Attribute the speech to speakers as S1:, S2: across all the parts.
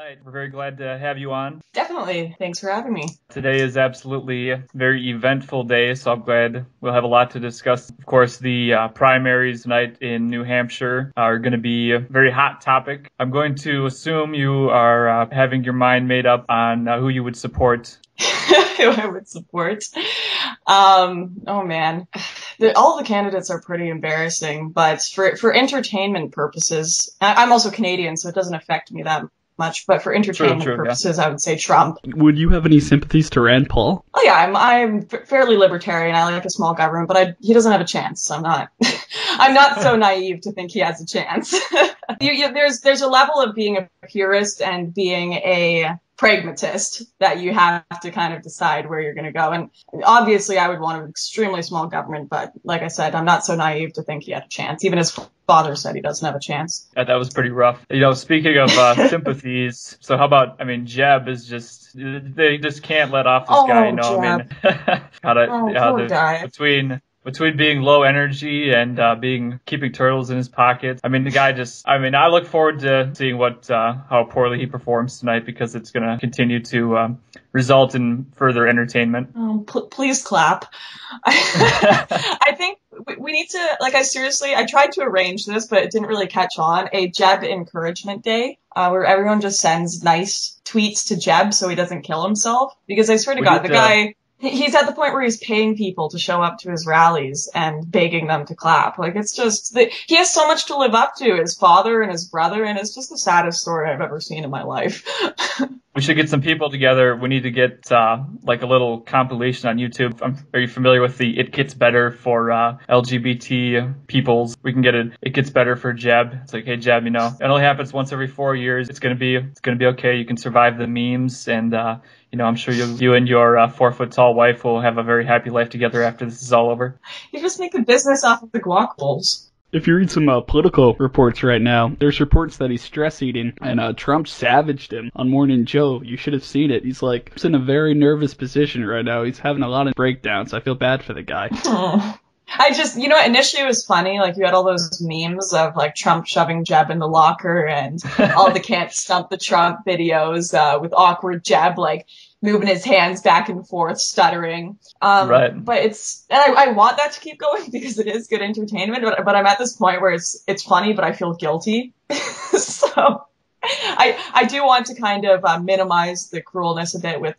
S1: right. We're very glad to have you on.
S2: Definitely. Thanks for having me.
S1: Today is absolutely a very eventful day, so I'm glad we'll have a lot to discuss. Of course, the primaries tonight in New Hampshire are going to be a very hot topic. I'm going to assume you are having your mind made up on who you would support.
S2: Who I would support. Oh man, all the candidates are pretty embarrassing, but for entertainment purposes, I'm also Canadian, so it doesn't affect me that much. But for entertainment purposes, yeah. I would say Trump.
S3: Would you have any sympathies to Rand Paul?
S2: Oh yeah, I'm fairly libertarian. I like a small government, but he doesn't have a chance. I'm not. I'm not so naive to think he has a chance. There's a level of being a purist and being a pragmatist that you have to kind of decide where you're going to go. And obviously I would want an extremely small government, but like I said, I'm not so naive to think he had a chance. Even his father said he doesn't have a chance.
S1: Yeah, that was pretty rough. Speaking of sympathies, so how about, Jeb is just, they just can't let off this guy,
S2: Jeb.
S1: Poor
S2: guy.
S1: Between being low energy and keeping turtles in his pocket. The guy just, I look forward to seeing how poorly he performs tonight, because it's going to continue to result in further entertainment.
S2: Please clap. I think we need to, I tried to arrange this, but it didn't really catch on, a Jeb encouragement day, where everyone just sends nice tweets to Jeb so he doesn't kill himself. Because I swear to God, the guy... He's at the point where he's paying people to show up to his rallies and begging them to clap. It's just he has so much to live up to, his father and his brother, and it's just the saddest story I've ever seen in my life.
S1: We should get some people together. We need to get a little compilation on YouTube. Are you familiar with the It Gets Better for LGBT peoples? We can get It Gets Better for Jeb. It's like, hey Jeb, it only happens once every 4 years. It's gonna be okay. You can survive the memes, and I'm sure you and your 4-foot-tall wife will have a very happy life together after this is all over.
S2: You just make a business off of the guac bowls.
S3: If you read some political reports right now, there's reports that he's stress eating, and Trump savaged him on Morning Joe. You should have seen it. He's in a very nervous position right now. He's having a lot of breakdowns. I feel bad for the guy.
S2: Initially it was funny, you had all those memes of Trump shoving Jeb in the locker and all the can't stump the Trump videos with awkward Jeb moving his hands back and forth, stuttering.
S1: Right.
S2: But I want that to keep going because it is good entertainment, but I'm at this point where it's funny, but I feel guilty. So I do want to kind of minimize the cruelness a bit with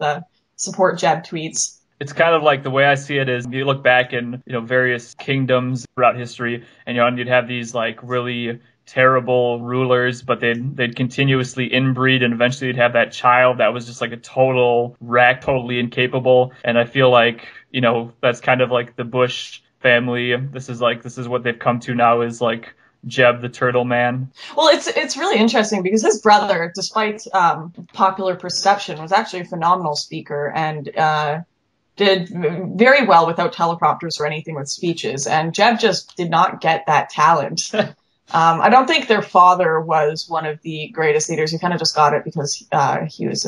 S2: support Jeb tweets.
S1: It's kind of like, the way I see it is, you look back in, various kingdoms throughout history, and you'd have these really terrible rulers, but they'd continuously inbreed, and eventually you'd have that child that was just a total wreck, totally incapable. And I feel that's kind of like the Bush family. This is what they've come to now, is Jeb the Turtle Man.
S2: Well, it's really interesting because his brother, despite popular perception, was actually a phenomenal speaker and did very well without teleprompters or anything with speeches, and Jeb just did not get that talent. I don't think their father was one of the greatest leaders. He kind of just got it because he was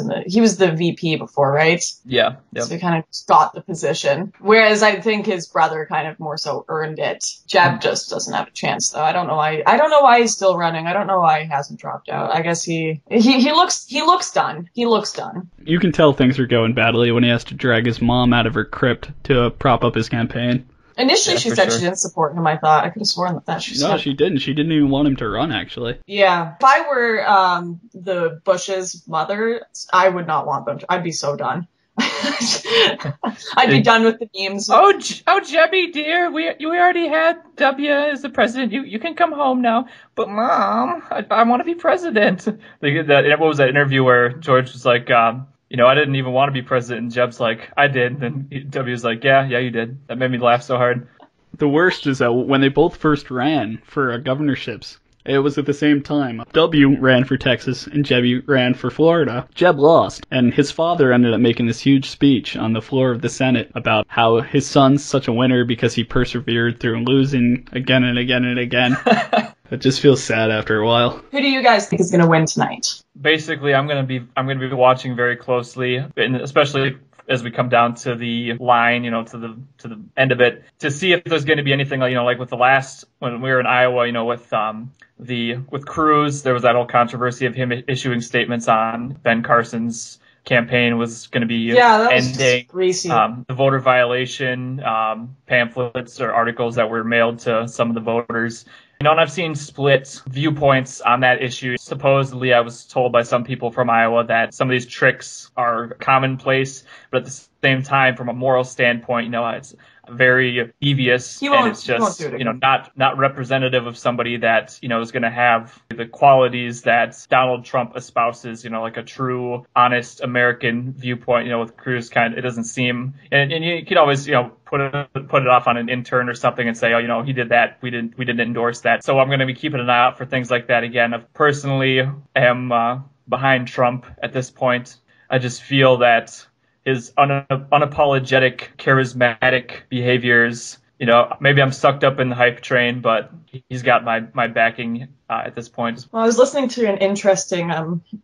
S2: the VP before, right?
S1: Yeah. Yep.
S2: So he kind of just got the position. Whereas I think his brother kind of more so earned it. Jeb just doesn't have a chance, though. I don't know why he's still running. I don't know why he hasn't dropped out. I guess he looks done. He looks done.
S3: You can tell things are going badly when he has to drag his mom out of her crypt to prop up his campaign.
S2: Initially, she said she didn't support him, I thought. I could have sworn that she said.
S3: No, she didn't. She didn't even want him to run, actually.
S2: Yeah. If I were the Bush's mother, I would not want them to. I'd be so done. I'd be done with the memes.
S1: Oh, Jebby, dear, we already had W as the president. You can come home now. But Mom, I want to be president. What was that interview where George was like, I didn't even want to be president. And Jeb's like, I did. And W's like, yeah, you did. That made me laugh so hard.
S3: The worst is that when they both first ran for governorships, it was at the same time. W ran for Texas and Jeb ran for Florida. Jeb lost, and his father ended up making this huge speech on the floor of the Senate about how his son's such a winner because he persevered through losing again and again and again. It just feels sad after a while.
S2: Who do you guys think is going to win tonight?
S1: Basically, I'm going to be watching very closely, and especially as we come down to the line, to the end of it, to see if there's going to be anything like with the last, when we were in Iowa, with Cruz, there was that whole controversy of him issuing statements on Ben Carson's campaign was going to be ending the voter violation pamphlets or articles that were mailed to some of the voters. And I've seen split viewpoints on that issue. Supposedly, I was told by some people from Iowa that some of these tricks are commonplace, but at the same time, from a moral standpoint, it's very devious, and it's just not representative of somebody that is going to have the qualities that Donald Trump espouses, like a true honest American viewpoint. With Cruz, it doesn't seem, and you could always put it off on an intern or something and say, he did that, we didn't endorse that. So I'm going to be keeping an eye out for things like that. Again, I personally am behind Trump at this point. I just feel that his unapologetic, charismatic behaviors, maybe I'm sucked up in the hype train, but he's got my backing at this point.
S2: Well, I was listening to an interesting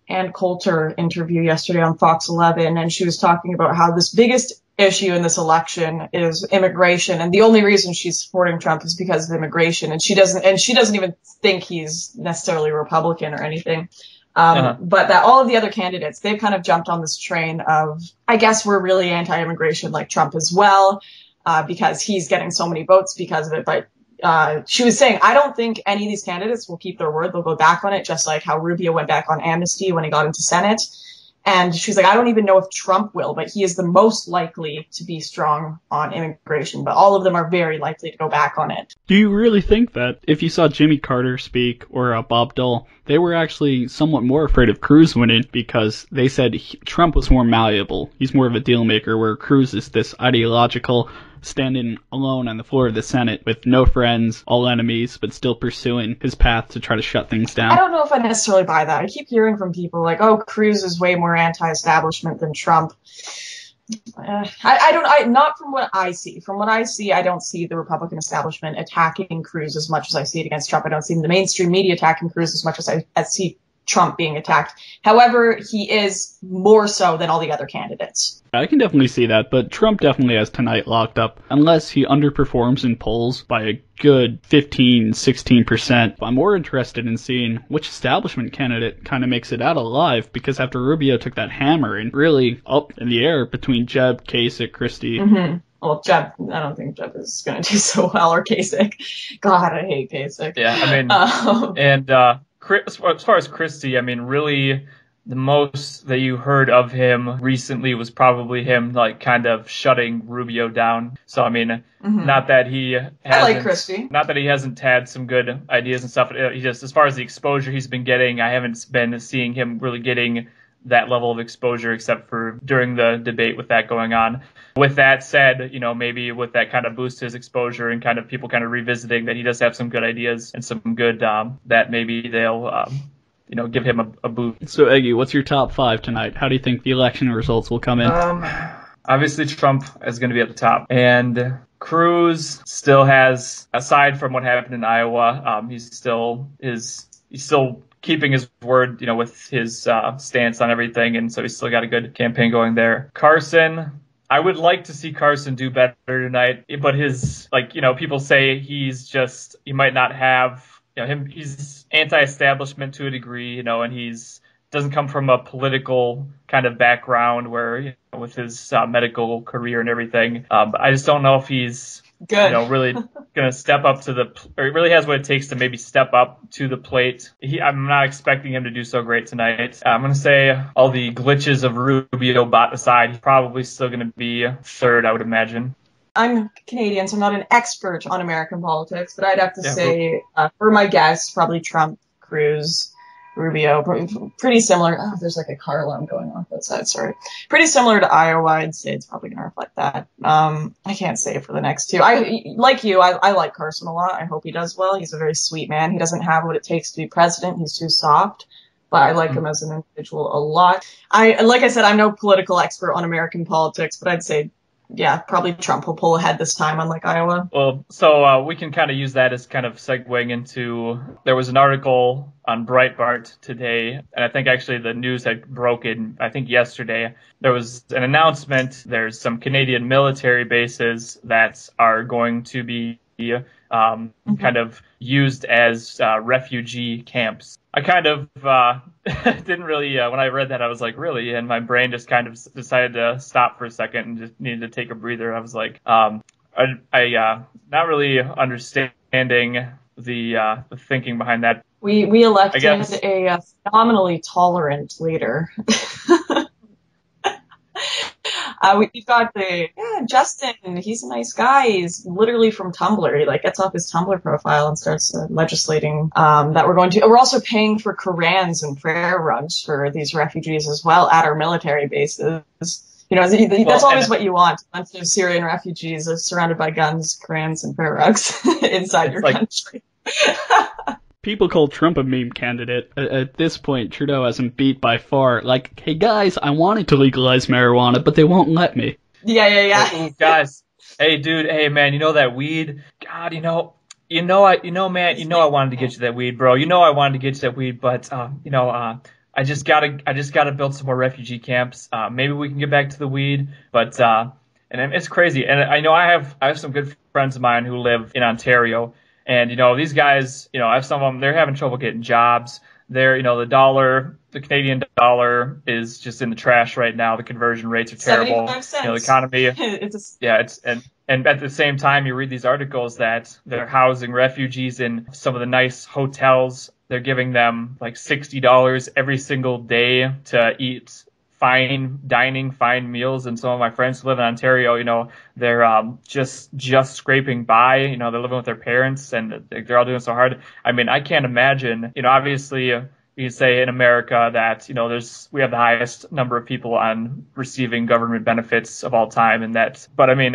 S2: Ann Coulter interview yesterday on Fox 11, and she was talking about how this biggest issue in this election is immigration, and the only reason she's supporting Trump is because of immigration, and she doesn't even think he's necessarily Republican or anything. But that all of the other candidates, they've kind of jumped on this train of, I guess we're really anti-immigration like Trump as well, because he's getting so many votes because of it. But she was saying, I don't think any of these candidates will keep their word. They'll go back on it, just like how Rubio went back on amnesty when he got into Senate. And she's like, I don't even know if Trump will, but he is the most likely to be strong on immigration. But all of them are very likely to go back on it.
S3: Do you really think that if you saw Jimmy Carter speak or Bob Dole, they were actually somewhat more afraid of Cruz winning because they said Trump was more malleable. He's more of a deal maker, where Cruz is this ideological, standing alone on the floor of the Senate with no friends, all enemies, but still pursuing his path to try to shut things down.
S2: I don't know if I necessarily buy that. I keep hearing from people like, oh, Cruz is way more anti-establishment than Trump. Not from what I see. From what I see, I don't see the Republican establishment attacking Cruz as much as I see it against Trump. I don't see the mainstream media attacking Cruz as much as I see Trump being attacked. However, he is more so than all the other candidates.
S3: I can definitely see that, but Trump definitely has tonight locked up. Unless he underperforms in polls by a good 15-16%. I'm more interested in seeing which establishment candidate kind of makes it out alive, because after Rubio took that hammer and really up in the air between Jeb, Kasich, Christie.
S2: Mm-hmm. Well, Jeb, I don't think Jeb is going to do so well, or Kasich. God, I hate Kasich.
S1: Yeah, I mean, as far as Christie, I mean, really, the most that you heard of him recently was probably him, kind of shutting Rubio down. So, I mean, not that he hasn't,
S2: I like Christie.
S1: Not that he hasn't had some good ideas and stuff. He just, as far as the exposure he's been getting, I haven't been seeing him really getting that level of exposure except for during the debate with that going on. With that said, maybe with that kind of boost his exposure and kind of people kind of revisiting that he does have some good ideas and some good, that maybe they'll, give him a boost.
S3: So, Eggy, what's your top 5 tonight? How do you think the election results will come in?
S1: Obviously, Trump is going to be at the top. And Cruz still has, aside from what happened in Iowa, he's still keeping his word, with his stance on everything. And so he's still got a good campaign going there. Carson, I would like to see Carson do better tonight, but his, people say he might not have, he's anti-establishment to a degree, and he's doesn't come from a political kind of background where, with his medical career and everything. But I just don't know if he's
S2: good,
S1: really going to step up or he really has what it takes to maybe step up to the plate. I'm not expecting him to do so great tonight. I'm going to say, all the glitches of Rubio bot aside, he's probably still going to be third, I would imagine.
S2: I'm Canadian, so I'm not an expert on American politics, but I'd have to say, for my guess, probably Trump, Cruz, Rubio, pretty similar. Oh, there's like a car alarm going off outside, sorry. Pretty similar to Iowa. I'd say it's probably going to reflect that. I can't say for the next two. I like Carson a lot. I hope he does well. He's a very sweet man. He doesn't have what it takes to be president. He's too soft. But I like him as an individual a lot. Like I said, I'm no political expert on American politics, but I'd say yeah, probably Trump will pull ahead this time, unlike Iowa.
S1: Well, so we can kind of use that as kind of segueing into, there was an article on Breitbart today, and I think actually the news had broken, I think yesterday. There was an announcement. There's some Canadian military bases that are going to be kind of used as refugee camps. I kind of didn't really, when I read that, I was like, really? And my brain just kind of decided to stop for a second and just needed to take a breather. I was like, I not really understanding the thinking behind that.
S2: We elected a phenomenally tolerant leader. We've got Justin. He's a nice guy. He's literally from Tumblr. He gets off his Tumblr profile and starts legislating that we're also paying for Korans and prayer rugs for these refugees as well at our military bases. That's always what you want. A bunch of Syrian refugees surrounded by guns, Korans, and prayer rugs inside your country.
S3: People call Trump a meme candidate. At this point, Trudeau hasn't beat by far. Like, hey guys, I wanted to legalize marijuana, but they won't let me.
S2: Yeah.
S1: Ooh, guys, hey dude, hey man, you know that weed? God, man, I wanted to get you that weed, bro. I wanted to get you that weed, but I just gotta build some more refugee camps. Maybe we can get back to the weed, but and it's crazy. And I know I have some good friends of mine who live in Ontario. And, these guys, I have some of them, they're having trouble getting jobs. They're, the Canadian dollar is just in the trash right now. The conversion rates are terrible.
S2: 75 cents.
S1: The economy. And at the same time, you read these articles that they're housing refugees in some of the nice hotels. They're giving them like $60 every single day to eat fine dining, fine meals. And some of my friends who live in Ontario, they're just scraping by. They're living with their parents and they're all doing so hard. I mean, I can't imagine, obviously you say in America that, we have the highest number of people on receiving government benefits of all time. But I mean,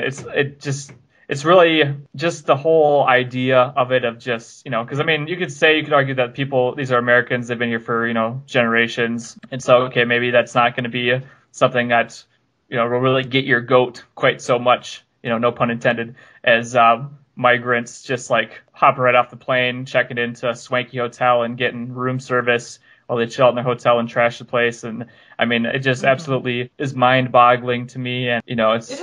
S1: it's really just the whole idea of it of just, because I mean, you could argue that these are Americans, they've been here for, generations. And so, okay, maybe that's not going to be something that, will really get your goat quite so much, no pun intended, as migrants just hopping right off the plane, checking into a swanky hotel and getting room service while they chill out in their hotel and trash the place. And I mean, it just absolutely is mind boggling to me. And,
S2: it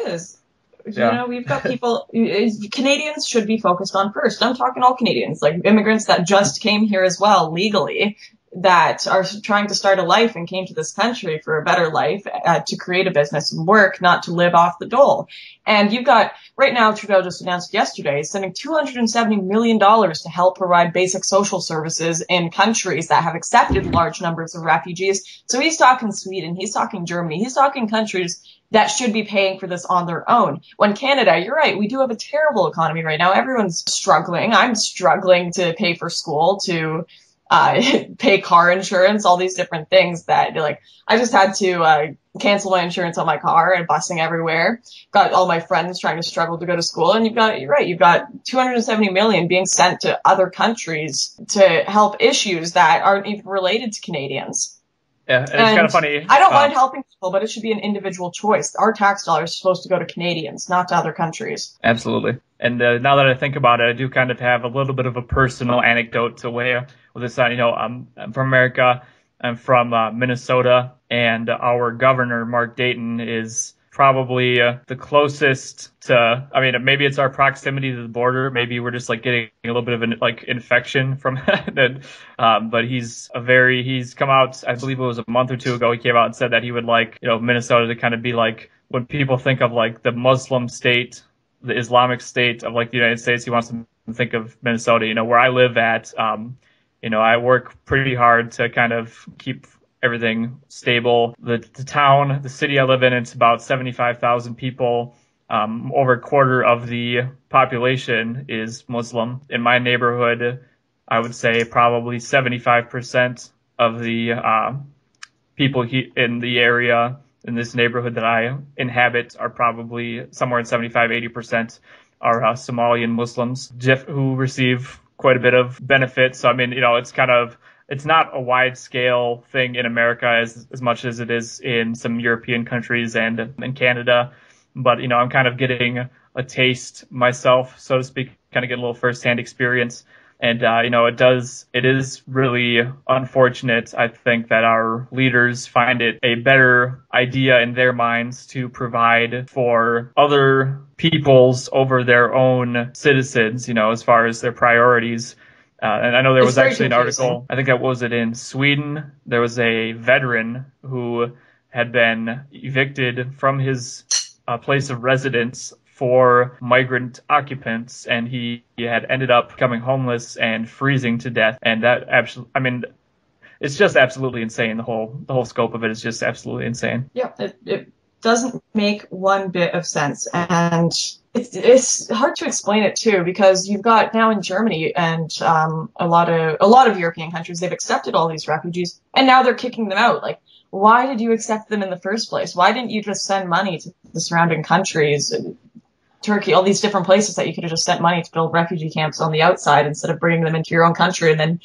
S2: is. We've got people, Canadians should be focused on first. I'm talking all Canadians, like immigrants that just came here as well legally, that are trying to start a life and came to this country for a better life, to create a business and work, not to live off the dole. And you've got, right now, Trudeau just announced yesterday, sending $270 million to help provide basic social services in countries that have accepted large numbers of refugees. So he's talking Sweden, he's talking Germany, he's talking countries that should be paying for this on their own. When Canada, you're right, we do have a terrible economy right now. Everyone's struggling. I'm struggling to pay for school, to pay car insurance, all these different things that, I just had to cancel my insurance on my car and busing everywhere. Got all my friends trying to struggle to go to school. And you're right, you've got 270 million being sent to other countries to help issues that aren't even related to Canadians.
S1: Yeah, and it's kind of funny.
S2: I don't mind helping people, but it should be an individual choice. Our tax dollars are supposed to go to Canadians, not to other countries.
S1: Absolutely. And now that I think about it, I do kind of have a little bit of a personal anecdote to weigh with this. I'm from America. I'm from Minnesota, and our governor, Mark Dayton, is probably the closest to, maybe it's our proximity to the border. Maybe we're just getting a little bit of an infection from that. But he's come out, I believe it was a month or two ago, he came out and said that he would Minnesota to kind of be when people think of the Muslim state, the Islamic state of the United States, he wants them to think of Minnesota, where I live at. I work pretty hard to kind of keep everything stable. The city I live in, it's about 75,000 people. Over a quarter of the population is Muslim. In my neighborhood, I would say probably 75% of the people in the area, in this neighborhood that I inhabit, are probably somewhere in 75-80% are Somalian Muslims who receive quite a bit of benefit. So, it's not a wide scale thing in America as much as it is in some European countries and in Canada. but I'm kind of getting a taste myself, so to speak, kind of get a little firsthand experience. And, it is really unfortunate, I think, that our leaders find it a better idea in their minds to provide for other peoples over their own citizens, as far as their priorities. And I know there was actually an article, I think that was it in Sweden. There was a veteran who had been evicted from his place of residence for migrant occupants, and he had ended up becoming homeless and freezing to death. And that it's just absolutely insane. The whole scope of it is just absolutely insane.
S2: Yeah, it doesn't make one bit of sense, and it's hard to explain it too, because you've got now in Germany and a lot of European countries, they've accepted all these refugees, and now they're kicking them out. Like, why did you accept them in the first place? Why didn't you just send money to the surrounding countries? Turkey, all these different places that you could have just sent money to build refugee camps on the outside instead of bringing them into your own country and then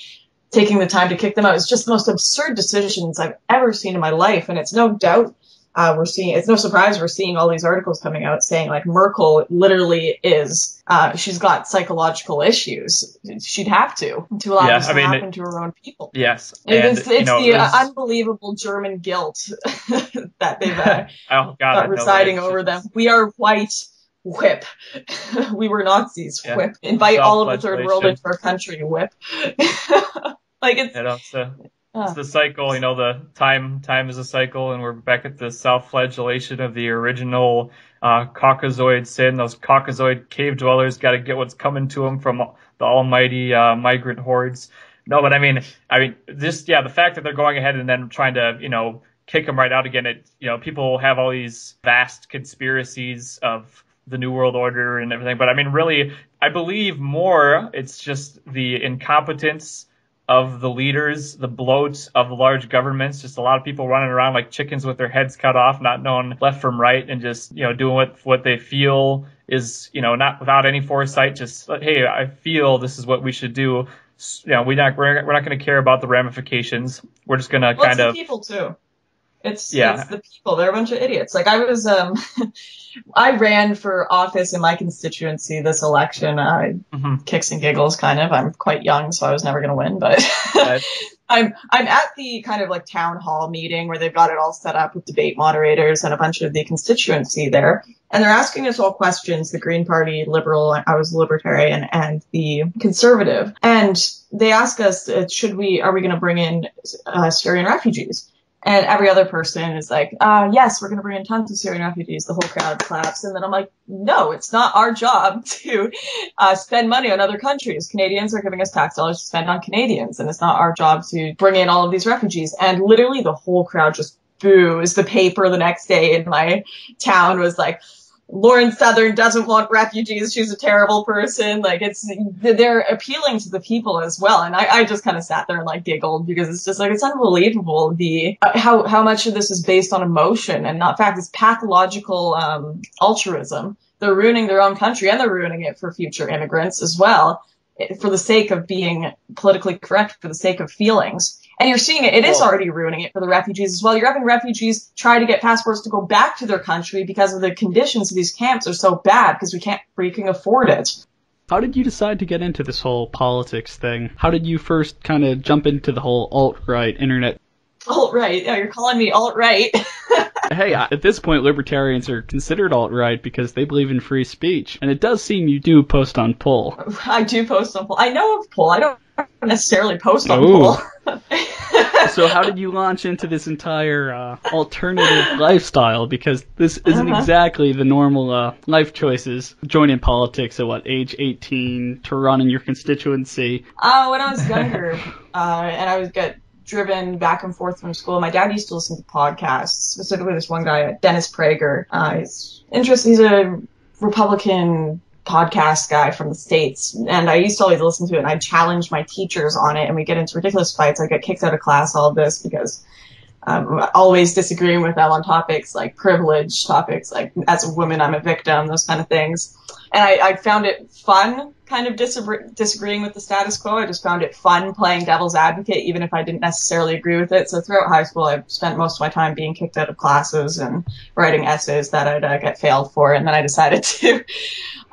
S2: taking the time to kick them out. It's just the most absurd decisions I've ever seen in my life. And it's no doubt it's no surprise we're seeing all these articles coming out saying like Merkel literally she's got psychological issues. She'd have to allow this to happen to her own people.
S1: Yes.
S2: And it's the unbelievable German guilt that they've got residing over them. We are white. Whip. We were Nazis. Yeah. Whip. Invite all of the third world into our country. Whip. Like it's
S1: the cycle. The time is a cycle, and we're back at the self-flagellation of the original Caucasoid sin. Those Caucasoid cave dwellers got to get what's coming to them from the almighty migrant hordes. No, but the fact that they're going ahead and then trying to kick them right out again. People have all these vast conspiracies of the New World Order and everything. But really, I believe more it's just the incompetence of the leaders, the bloat of large governments, just a lot of people running around like chickens with their heads cut off, not knowing left from right, and just, doing what they feel is, not without any foresight, just, hey, I feel this is what we should do. We're not going to care about the ramifications. We're just going to kind of...
S2: It's the people, too. It's the people. They're a bunch of idiots. Like, I ran for office in my constituency this election. Kicks and giggles, kind of. I'm quite young, so I was never going to win, but I'm at the kind of like town hall meeting where they've got it all set up with debate moderators and a bunch of the constituency there. And they're asking us all questions, the Green Party, Liberal, I was Libertarian, and the Conservative. And they ask us, are we going to bring in Syrian refugees? And every other person is like, yes, we're going to bring in tons of Syrian refugees. The whole crowd claps. And then I'm like, no, it's not our job to spend money on other countries. Canadians are giving us tax dollars to spend on Canadians. And it's not our job to bring in all of these refugees. And literally the whole crowd just boos. The paper the next day in my town was like, Lauren Southern doesn't want refugees. She's a terrible person. Like they're appealing to the people as well. And I just kind of sat there and like giggled because it's just like, it's unbelievable how much of this is based on emotion and not fact. It's pathological, altruism. They're ruining their own country and they're ruining it for future immigrants as well, for the sake of being politically correct, for the sake of feelings. And you're seeing it. It is already ruining it for the refugees as well. You're having refugees try to get passports to go back to their country because of the conditions of these camps are so bad because we can't freaking afford it.
S3: How did you decide to get into this whole politics thing? How did you first kind of jump into the whole alt-right internet?
S2: Alt-right? Yeah, you're calling me alt-right.
S3: Hey, at this point, libertarians are considered alt-right because they believe in free speech. And it does seem you do post on Poll.
S2: I do post on Poll. I know of Poll. I don't necessarily post on Poll.
S3: So how did you launch into this entire alternative lifestyle? Because this isn't exactly the normal life choices. Join in politics at age 18 to run in your constituency?
S2: When I was younger, and I would get driven back and forth from school, my dad used to listen to podcasts, specifically this one guy, Dennis Prager. He's a Republican podcast guy from the States, and I used to always listen to it, and I'd challenge my teachers on it, and we'd get into ridiculous fights. I'd get kicked out of class, all of this, because I'm always disagreeing with them on topics like privilege, topics like as a woman I'm a victim, those kind of things. And I found it fun kind of disagreeing with the status quo. I just found it fun playing devil's advocate, even if I didn't necessarily agree with it. So throughout high school, I spent most of my time being kicked out of classes and writing essays that I'd get failed for. And then I decided to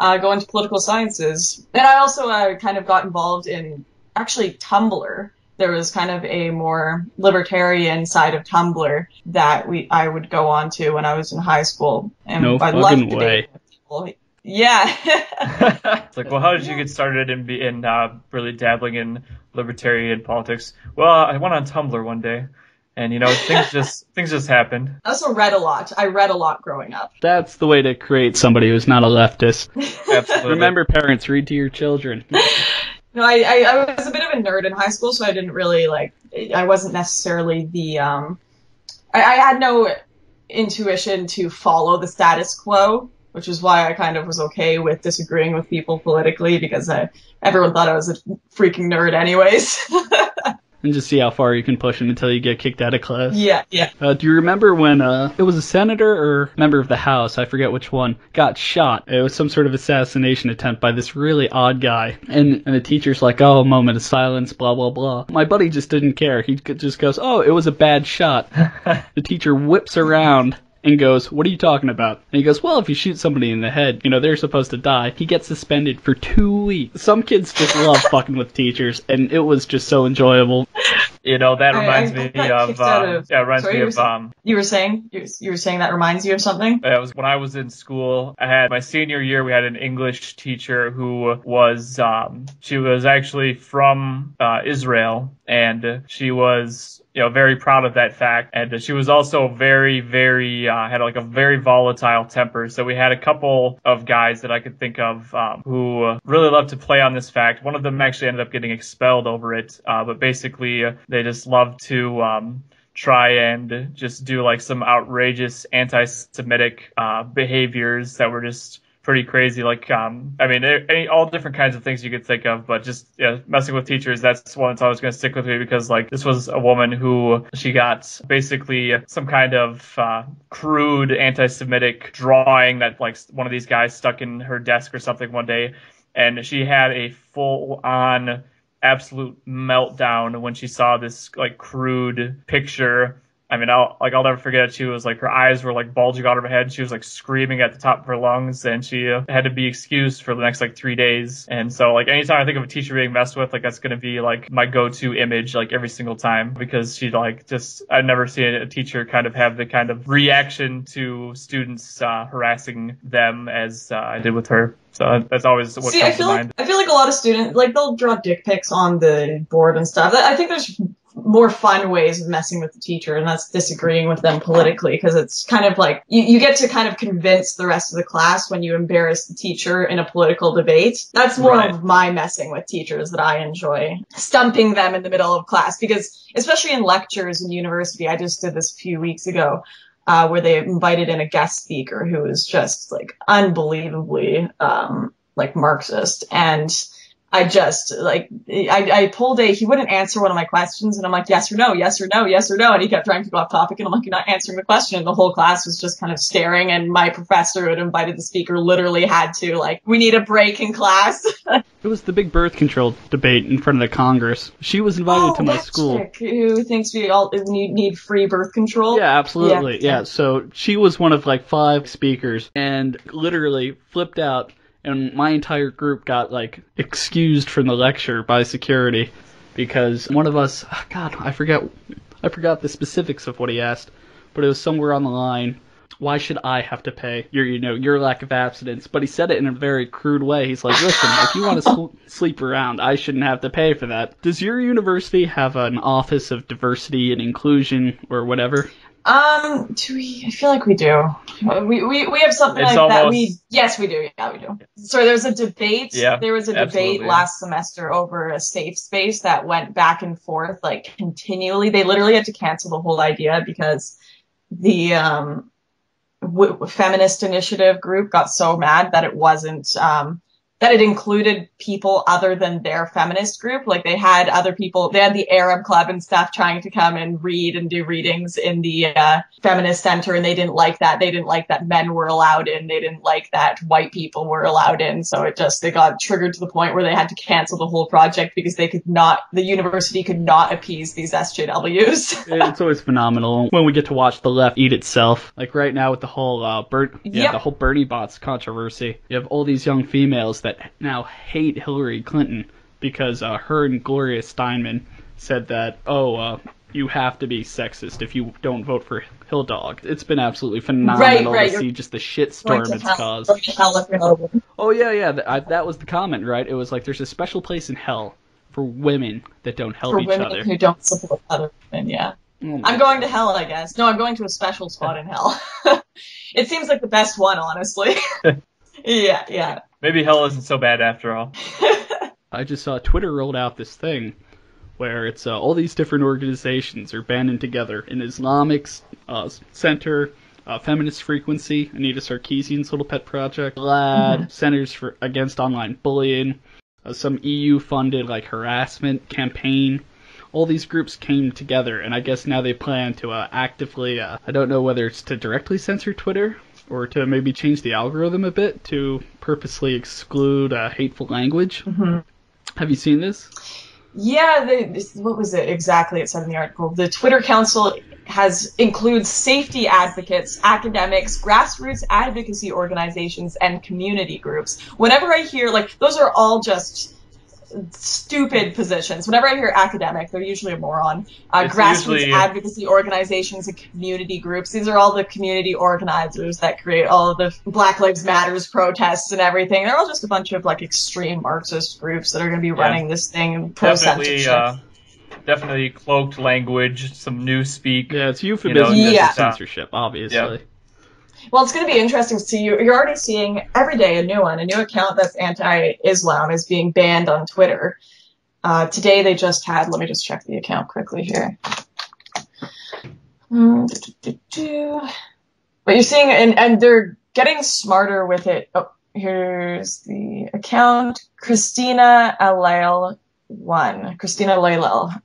S2: go into political sciences. And I also kind of got involved in actually Tumblr. There was kind of a more libertarian side of Tumblr that I would go on to when I was in high school. And
S3: No
S2: I
S3: fucking
S2: loved
S3: way.
S2: debating with people. Yeah.
S1: It's like, well, how did you get started in really dabbling in libertarian politics? Well, I went on Tumblr one day, and things just happened.
S2: I also read a lot. I read a lot growing up.
S3: That's the way to create somebody who's not a leftist.
S1: Absolutely.
S3: Remember, parents, read to your children.
S2: No, I was a bit of a nerd in high school, so I didn't really I wasn't necessarily I had no intuition to follow the status quo, which is why I kind of was okay with disagreeing with people politically, because everyone thought I was a freaking nerd anyways.
S3: And just see how far you can push it until you get kicked out of class.
S2: Yeah.
S3: Do you remember when it was a senator or member of the House, I forget which one, got shot? It was some sort of assassination attempt by this really odd guy. And the teacher's like, oh, moment of silence, blah, blah, blah. My buddy just didn't care. He just goes, oh, it was a bad shot. The teacher whips around and goes, what are you talking about? And he goes, well, if you shoot somebody in the head, they're supposed to die. He gets suspended for 2 weeks. Some kids just love fucking with teachers, and it was just so enjoyable.
S1: That reminds me of
S2: You were saying that reminds you of something?
S1: It was when I was in school. I had my senior year. We had an English teacher who was she was actually from Israel, and she was very proud of that fact. And she was also very, very had like a very volatile temper. So we had a couple of guys that I could think of who really loved to play on this fact. One of them actually ended up getting expelled over it, but basically they just loved to try and just do like some outrageous anti-Semitic behaviors that were just pretty crazy. Like, all different kinds of things you could think of, but just messing with teachers, that's one that's always going to stick with me, because like this was a woman who she got basically some kind of crude anti-Semitic drawing that like one of these guys stuck in her desk or something one day, and she had a full-on absolute meltdown when she saw this like crude picture. I'll never forget it. She was like, her eyes were like bulging out of her head. She was like screaming at the top of her lungs, and she had to be excused for the next like 3 days. And so like anytime I think of a teacher being messed with, like that's going to be like my go-to image like every single time, because she like just, I've never seen a teacher kind of have the kind of reaction to students harassing them as I did with her. So that's always what comes to mind.
S2: I feel like a lot of students, like, they'll draw dick pics on the board and stuff. I think there's more fun ways of messing with the teacher, and that's disagreeing with them politically, because it's kind of like you get to kind of convince the rest of the class when you embarrass the teacher in a political debate. That's more of my messing with teachers that I enjoy, stumping them in the middle of class, because especially in lectures in university, I just did this a few weeks ago, where they invited in a guest speaker who was just like unbelievably like Marxist, and I just I pulled he wouldn't answer one of my questions, and I'm like, yes or no, yes or no, yes or no, and he kept trying to go off topic, and I'm like, you're not answering the question, and the whole class was just kind of staring, and my professor who had invited the speaker literally had to we need a break in class.
S3: It was the big birth control debate in front of the Congress. She was invited to my school.
S2: Chick who thinks we all need free birth control?
S3: Yeah, absolutely. Yeah, so she was one of like 5 speakers, and literally flipped out. And my entire group got, excused from the lecture by security because one of us, God, I forgot the specifics of what he asked, but it was somewhere on the line, why should I have to pay your lack of abstinence? But he said it in a very crude way. He's like, listen, if you want to sleep around, I shouldn't have to pay for that. Does your university have an office of diversity and inclusion or whatever?
S2: Do we? I feel like we do. We have something
S1: it's
S2: like
S1: almost...
S2: that. Yes, we do. Yeah, we do. Sorry, there was a debate.
S1: Yeah,
S2: there was a debate last semester over a safe space that went back and forth continually. They literally had to cancel the whole idea because the feminist initiative group got so mad that it wasn't that it included people other than their feminist group. Like they had other people, they had the Arab Club and stuff trying to come and read and do readings in the feminist center, and they didn't like that. They didn't like that men were allowed in. They didn't like that white people were allowed in. So they got triggered to the point where they had to cancel the whole project because the university could not appease these SJWs.
S3: It's always phenomenal when we get to watch the left eat itself. Like right now with the whole the whole Bernie bots controversy. You have all these young females that now hate Hillary Clinton because her and Gloria Steinman said that, you have to be sexist if you don't vote for Hill Dog. It's been absolutely phenomenal to see just the shitstorm it's caused. Oh, yeah, that was the comment, right? It was like, there's a special place in hell for women that don't help each other.
S2: For women who don't support other women, yeah. I'm going to hell, I guess. No, I'm going to a special spot in hell. It seems like the best one, honestly. Yeah.
S1: Maybe hell isn't so bad after all.
S3: I just saw Twitter rolled out this thing where it's all these different organizations are banding together. An Islamic Center, Feminist Frequency, Anita Sarkeesian's little pet project, GLAAD, Centers Against Online Bullying, some EU-funded harassment campaign. All these groups came together, and I guess now they plan to actively, I don't know whether it's to directly censor Twitter or to maybe change the algorithm a bit to purposely exclude hateful language. Mm-hmm. Have you seen this?
S2: Yeah, what was it exactly it said in the article? The Twitter Council includes safety advocates, academics, grassroots advocacy organizations, and community groups. Whenever I hear, those are all just stupid positions. Whenever I hear academic, they're usually a moron. Grassroots advocacy organizations and community groups. These are all the community organizers that create all of the Black Lives Matters protests and everything. They're all just a bunch of extreme Marxist groups that are going to be running this thing pro-censorship.
S1: Definitely cloaked language, some newspeak.
S3: Yeah, it's euphemism for censorship, obviously.
S1: Yeah.
S2: Well, it's going to be interesting to see. You're already seeing every day a new account that's anti-Islam is being banned on Twitter. Today they just had, let me just check the account quickly here. But you're seeing, and they're getting smarter with it. Oh, here's the account. Christina Alail,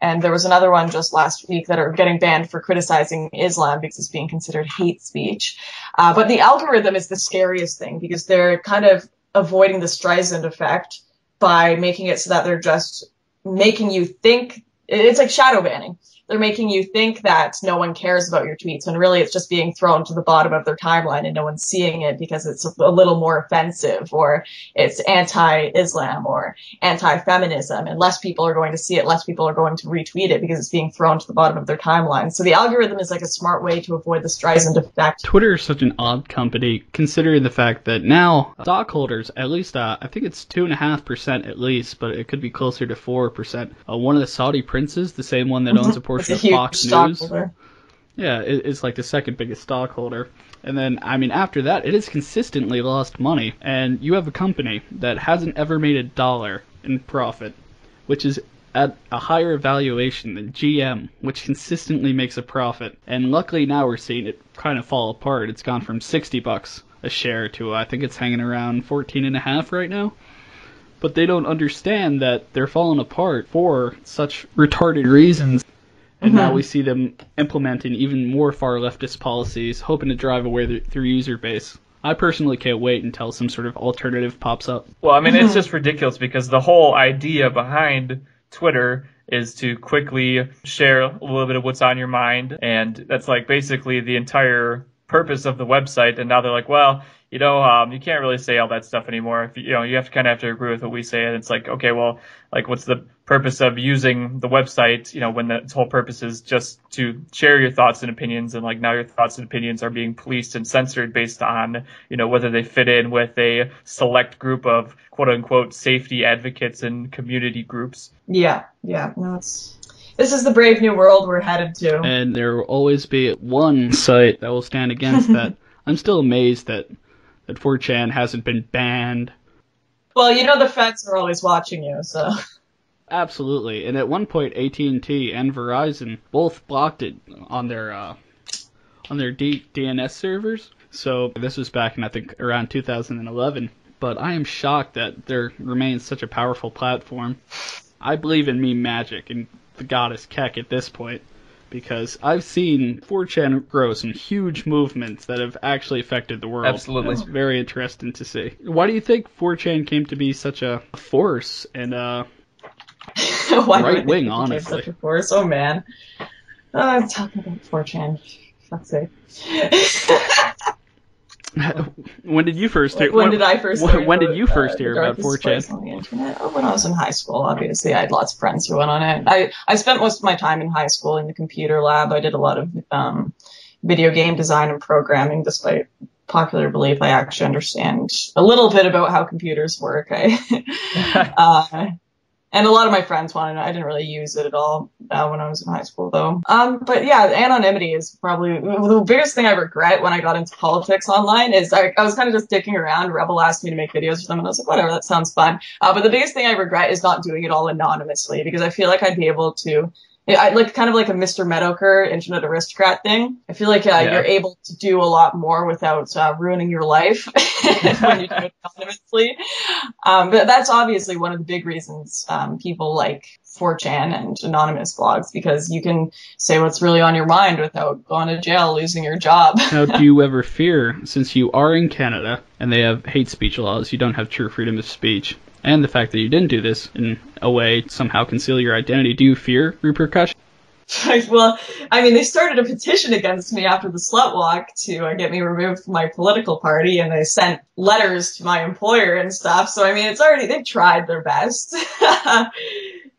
S2: and there was another one just last week that are getting banned for criticizing Islam because it's being considered hate speech. But the algorithm is the scariest thing because they're kind of avoiding the Streisand effect by making it so that they're just making you think it's like shadow banning. They're making you think that no one cares about your tweets when really it's just being thrown to the bottom of their timeline and no one's seeing it because it's a little more offensive or it's anti-Islam or anti-feminism, and less people are going to see it, less people are going to retweet it because it's being thrown to the bottom of their timeline. So the algorithm is a smart way to avoid the Streisand effect.
S3: Twitter is such an odd company considering the fact that now stockholders, at least I think it's 2.5% at least, but it could be closer to 4%. One of the Saudi princes, the same one that owns a portion of Fox News. Yeah, it's the second biggest stockholder. And then, after that, it has consistently lost money. And you have a company that hasn't ever made $1 in profit, which is at a higher valuation than GM, which consistently makes a profit. And luckily now we're seeing it kind of fall apart. It's gone from $60 a share to, I think it's hanging around 14.5 right now. But they don't understand that they're falling apart for such retarded reasons. And now we see them implementing even more far leftist policies, hoping to drive away their user base. I personally can't wait until some sort of alternative pops up.
S1: Well, it's just ridiculous because the whole idea behind Twitter is to quickly share a little bit of what's on your mind. And that's basically the entire purpose of the website. And now they're well, you can't really say all that stuff anymore. If you have to have to agree with what we say. And it's okay, well, what's the purpose of using the website, when its whole purpose is just to share your thoughts and opinions, and now your thoughts and opinions are being policed and censored based on, whether they fit in with a select group of quote unquote safety advocates and community groups.
S2: Yeah. No, this is the brave new world we're headed to.
S3: And there will always be one site that will stand against that. I'm still amazed that 4chan hasn't been banned.
S2: Well, the feds are always watching you, so.
S3: Absolutely, and at one point, AT&T and Verizon both blocked it on their DNS servers. So this was back in, I think, around 2011. but I am shocked that there remains such a powerful platform. I believe in meme magic and the goddess Kek at this point, because I've seen 4chan grow some huge movements that have actually affected the world.
S1: Absolutely.
S3: It's very interesting to see. Why do you think 4chan came to be such a force and right wing, honestly?
S2: Such a force? Oh man. I'm talking about 4chan. Fuck's sake.
S3: When did you first hear?
S2: When did I first hear?
S3: When did you first hear about 4chan?
S2: On the internet? Oh, when I was in high school. Obviously, I had lots of friends who went on it. I spent most of my time in high school in the computer lab. I did a lot of video game design and programming. Despite popular belief, I actually understand a little bit about how computers work. And a lot of my friends wanted it. I didn't really use it at all when I was in high school, though. But yeah, anonymity is probably the biggest thing I regret when I got into politics online. Is I was kind of just dicking around. Rebel asked me to make videos for them, and I was like, whatever, that sounds fun. But the biggest thing I regret is not doing it all anonymously, because I feel like I'd be able to. Kind of like a Mr. Meadowker Internet Aristocrat thing. I feel like you're able to do a lot more without ruining your life when you do it anonymously. But that's obviously one of the big reasons people like 4chan and anonymous blogs, because you can say what's really on your mind without going to jail, losing your job.
S3: Now, do you ever fear, since you are in Canada and they have hate speech laws, you don't have true freedom of speech, and the fact that you didn't do this in a way to somehow conceal your identity, do you fear repercussions?
S2: Well, I mean, they started a petition against me after the slut walk to get me removed from my political party, and they sent letters to my employer and stuff. So, I mean, they've tried their best.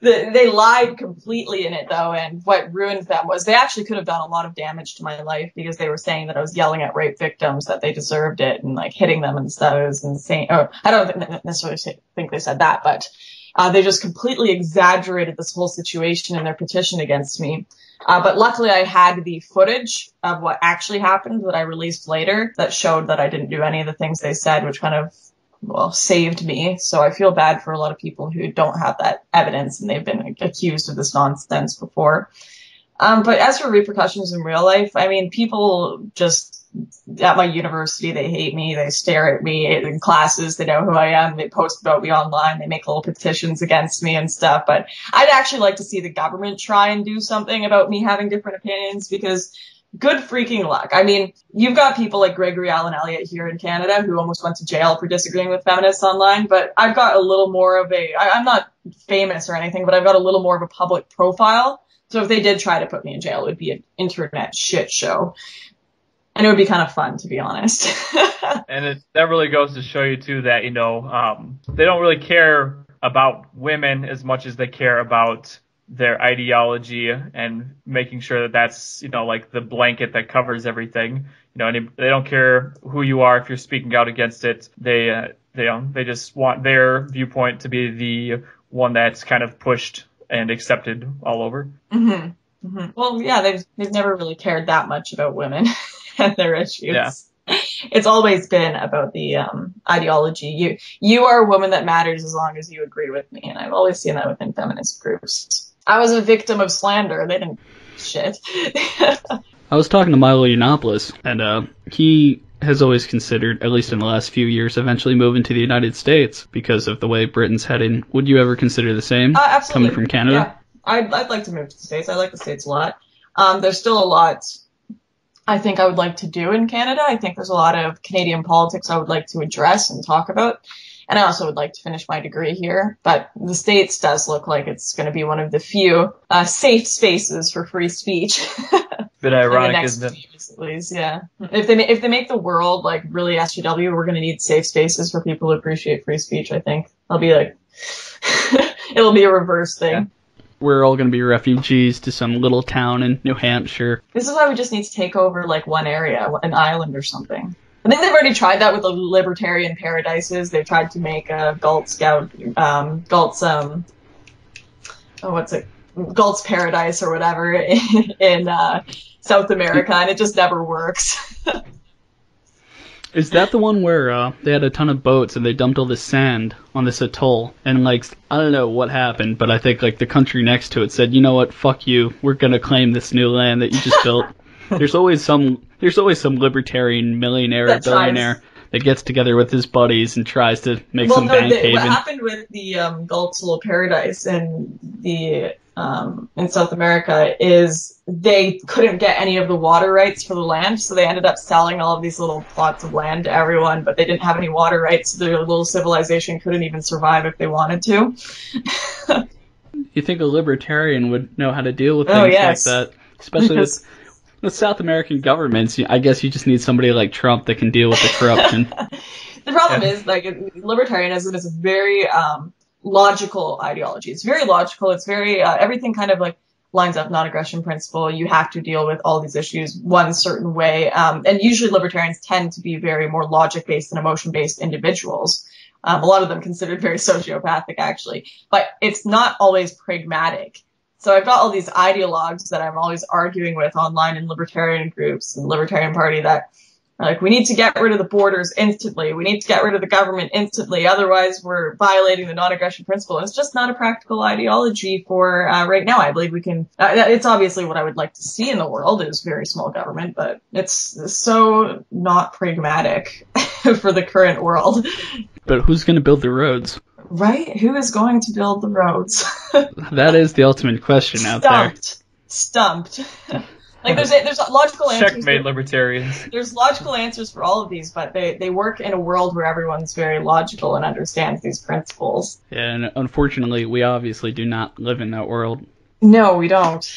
S2: They lied completely in it, though, and what ruined them was they actually could have done a lot of damage to my life, because they were saying that I was yelling at rape victims, that they deserved it, and like hitting them and stuff. It was insane. I don't necessarily think they said that, but they just completely exaggerated this whole situation in their petition against me. But luckily I had the footage of what actually happened that I released later that showed that I didn't do any of the things they said, which kind of, saved me. So I feel bad for a lot of people who don't have that evidence and they've been accused of this nonsense before. But as for repercussions in real life, I mean, people just, at my university, they hate me, they stare at me in classes, they know who I am, they post about me online, they make little petitions against me and stuff. But I'd actually like to see the government try and do something about me having different opinions, because good freaking luck. I mean, you've got people like Gregory Allen Elliott here in Canada who almost went to jail for disagreeing with feminists online, but I've got a little more of I'm not famous or anything, but I've got a little more of a public profile. So if they did try to put me in jail, it would be an internet shit show. And it would be kind of fun, to be honest.
S1: And that really goes to show you, too, that, they don't really care about women as much as they care about their ideology and making sure that that's, like the blanket that covers everything. They don't care who you are if you're speaking out against it. They just want their viewpoint to be the one that's kind of pushed and accepted all over.
S2: Mm-hmm. Mm-hmm. Well, yeah, they've never really cared that much about women and their issues. Yeah. It's always been about the ideology. You are a woman that matters as long as you agree with me, and I've always seen that within feminist groups. I was a victim of slander. They didn't shit.
S3: I was talking to Milo Yiannopoulos, and he has always considered, at least in the last few years, eventually moving to the United States because of the way Britain's heading. Would you ever consider the same?
S2: Absolutely.
S3: Coming from Canada?
S2: Yeah. I'd like to move to the States. I like the States a lot. There's still a lot I think I would like to do in Canada. I think there's a lot of Canadian politics I would like to address and talk about. And I also would like to finish my degree here. But the States does look like it's going to be one of the few safe spaces for free speech.
S1: Bit ironic, isn't it?
S2: At least, yeah. If they make the world like really SJW, we're going to need safe spaces for people who appreciate free speech, I think. I'll be like, it'll be a reverse thing.
S3: Yeah. We're all going to be refugees to some little town in New Hampshire.
S2: This is why we just need to take over like one area, an island or something. I think they've already tried that with the libertarian paradises. They've tried to make a Galt's Paradise or whatever in South America, and it just never works.
S3: Is that the one where they had a ton of boats and they dumped all this sand on this atoll? And, I don't know what happened, but I think, the country next to it said, you know what, fuck you, we're gonna claim this new land that you just built. There's always some libertarian millionaire or billionaire that gets together with his buddies and tries to make
S2: Well,
S3: some
S2: no,
S3: bank
S2: what
S3: haven.
S2: happened with the Gulf Soul Paradise and the in South America is they couldn't get any of the water rights for the land, so they ended up selling all of these little plots of land to everyone, but they didn't have any water rights, so their little civilization couldn't even survive if they wanted to.
S3: You think a libertarian would know how to deal with
S2: Oh,
S3: things like
S2: yes.
S3: that, especially with South American governments? I guess you just need somebody like Trump that can deal with the corruption.
S2: The problem is, like, libertarianism is a very logical ideology. It's very logical. It's very everything kind of like lines up non-aggression principle. You have to deal with all these issues one certain way, and usually libertarians tend to be very more logic-based and emotion-based individuals. A lot of them considered very sociopathic, actually, but it's not always pragmatic. So I've got all these ideologues that I'm always arguing with online in libertarian groups and the Libertarian Party that are like, we need to get rid of the borders instantly. We need to get rid of the government instantly. Otherwise, we're violating the non-aggression principle. And it's just not a practical ideology for right now. I believe we can. It's obviously what I would like to see in the world is very small government, but it's so not pragmatic for the current world.
S3: But who's going to build the roads?
S2: Right? Who is going to build the roads?
S3: That is the ultimate question out there.
S2: Stumped. Like there's logical answers.
S1: Checkmate libertarians.
S2: There's logical answers for all of these, but they work in a world where everyone's very logical and understands these principles.
S3: Yeah, and unfortunately, we obviously do not live in that world.
S2: No, we don't.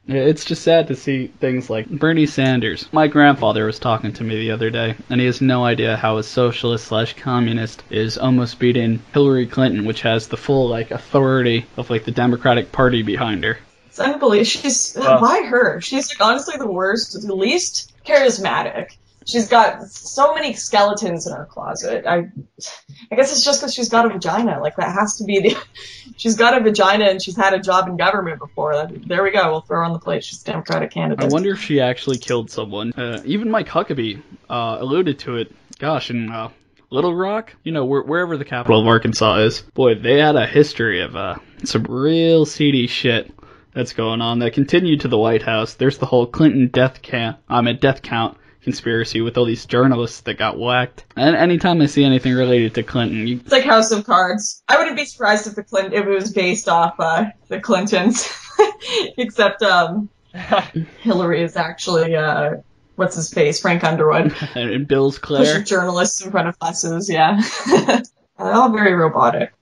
S3: It's just sad to see things like Bernie Sanders. My grandfather was talking to me the other day, and he has no idea how a socialist/communist is almost beating Hillary Clinton, which has the full authority of the Democratic Party behind her.
S2: It's unbelievable. Why her? She's honestly the worst, the least charismatic. She's got so many skeletons in her closet. I guess it's just because she's got a vagina. That has to be she's got a vagina and she's had a job in government before. There we go. We'll throw her on the plate. She's a Democratic candidate.
S3: I wonder if she actually killed someone. Even Mike Huckabee alluded to it. Gosh, in Little Rock, wherever the capital of Arkansas is. Boy, they had a history of some real seedy shit that's going on that continued to the White House. There's the whole Clinton death count conspiracy with all these journalists that got whacked. And anytime I see anything related to Clinton,
S2: it's like House of Cards. I wouldn't be surprised if it was based off the Clintons, except Hillary is actually what's his face, Frank Underwood,
S3: and Bill's Claire.
S2: Pushing journalists in front of buses. Yeah, they're all very robotic.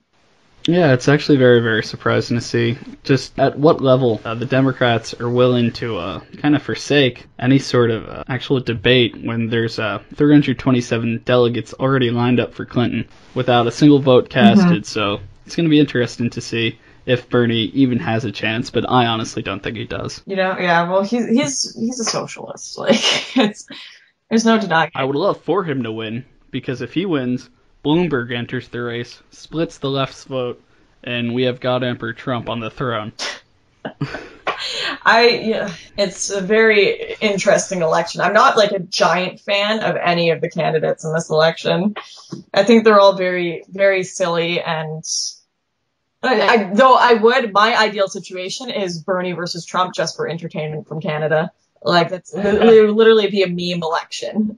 S3: Yeah, it's actually very, very surprising to see just at what level the Democrats are willing to kind of forsake any sort of actual debate when there's 327 delegates already lined up for Clinton without a single vote casted. Mm-hmm. So it's going to be interesting to see if Bernie even has a chance, but I honestly don't think he does.
S2: Yeah, well, he's a socialist. There's no denying it.
S3: I would love for him to win, because if he wins, Bloomberg enters the race, splits the left's vote, and we have God Emperor Trump on the throne.
S2: It's a very interesting election. I'm not a giant fan of any of the candidates in this election. I think they're all very, very silly, and my ideal situation is Bernie versus Trump just for entertainment from Canada. That's literally be a meme election.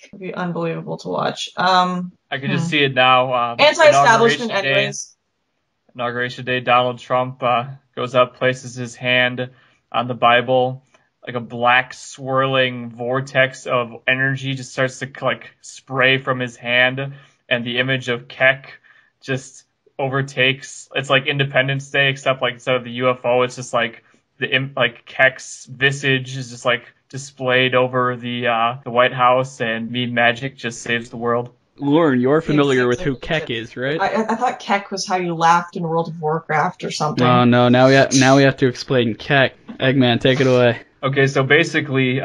S2: It'd be unbelievable to watch.
S1: I can just see it now.
S2: Anti-establishment, anyways.
S1: Inauguration Day, Donald Trump goes up, places his hand on the Bible, a black swirling vortex of energy just starts to spray from his hand, and the image of Keck just overtakes. It's like Independence Day, except instead of the UFO, it's just Keck's visage is just displayed over the White House, and meme magic just saves the world.
S3: Lauren, you're familiar with who Keck is, right?
S2: I thought Keck was how you laughed in World of Warcraft or something.
S3: Oh no, now we have to explain Keck. Eggman, take it away.
S1: Okay, so basically,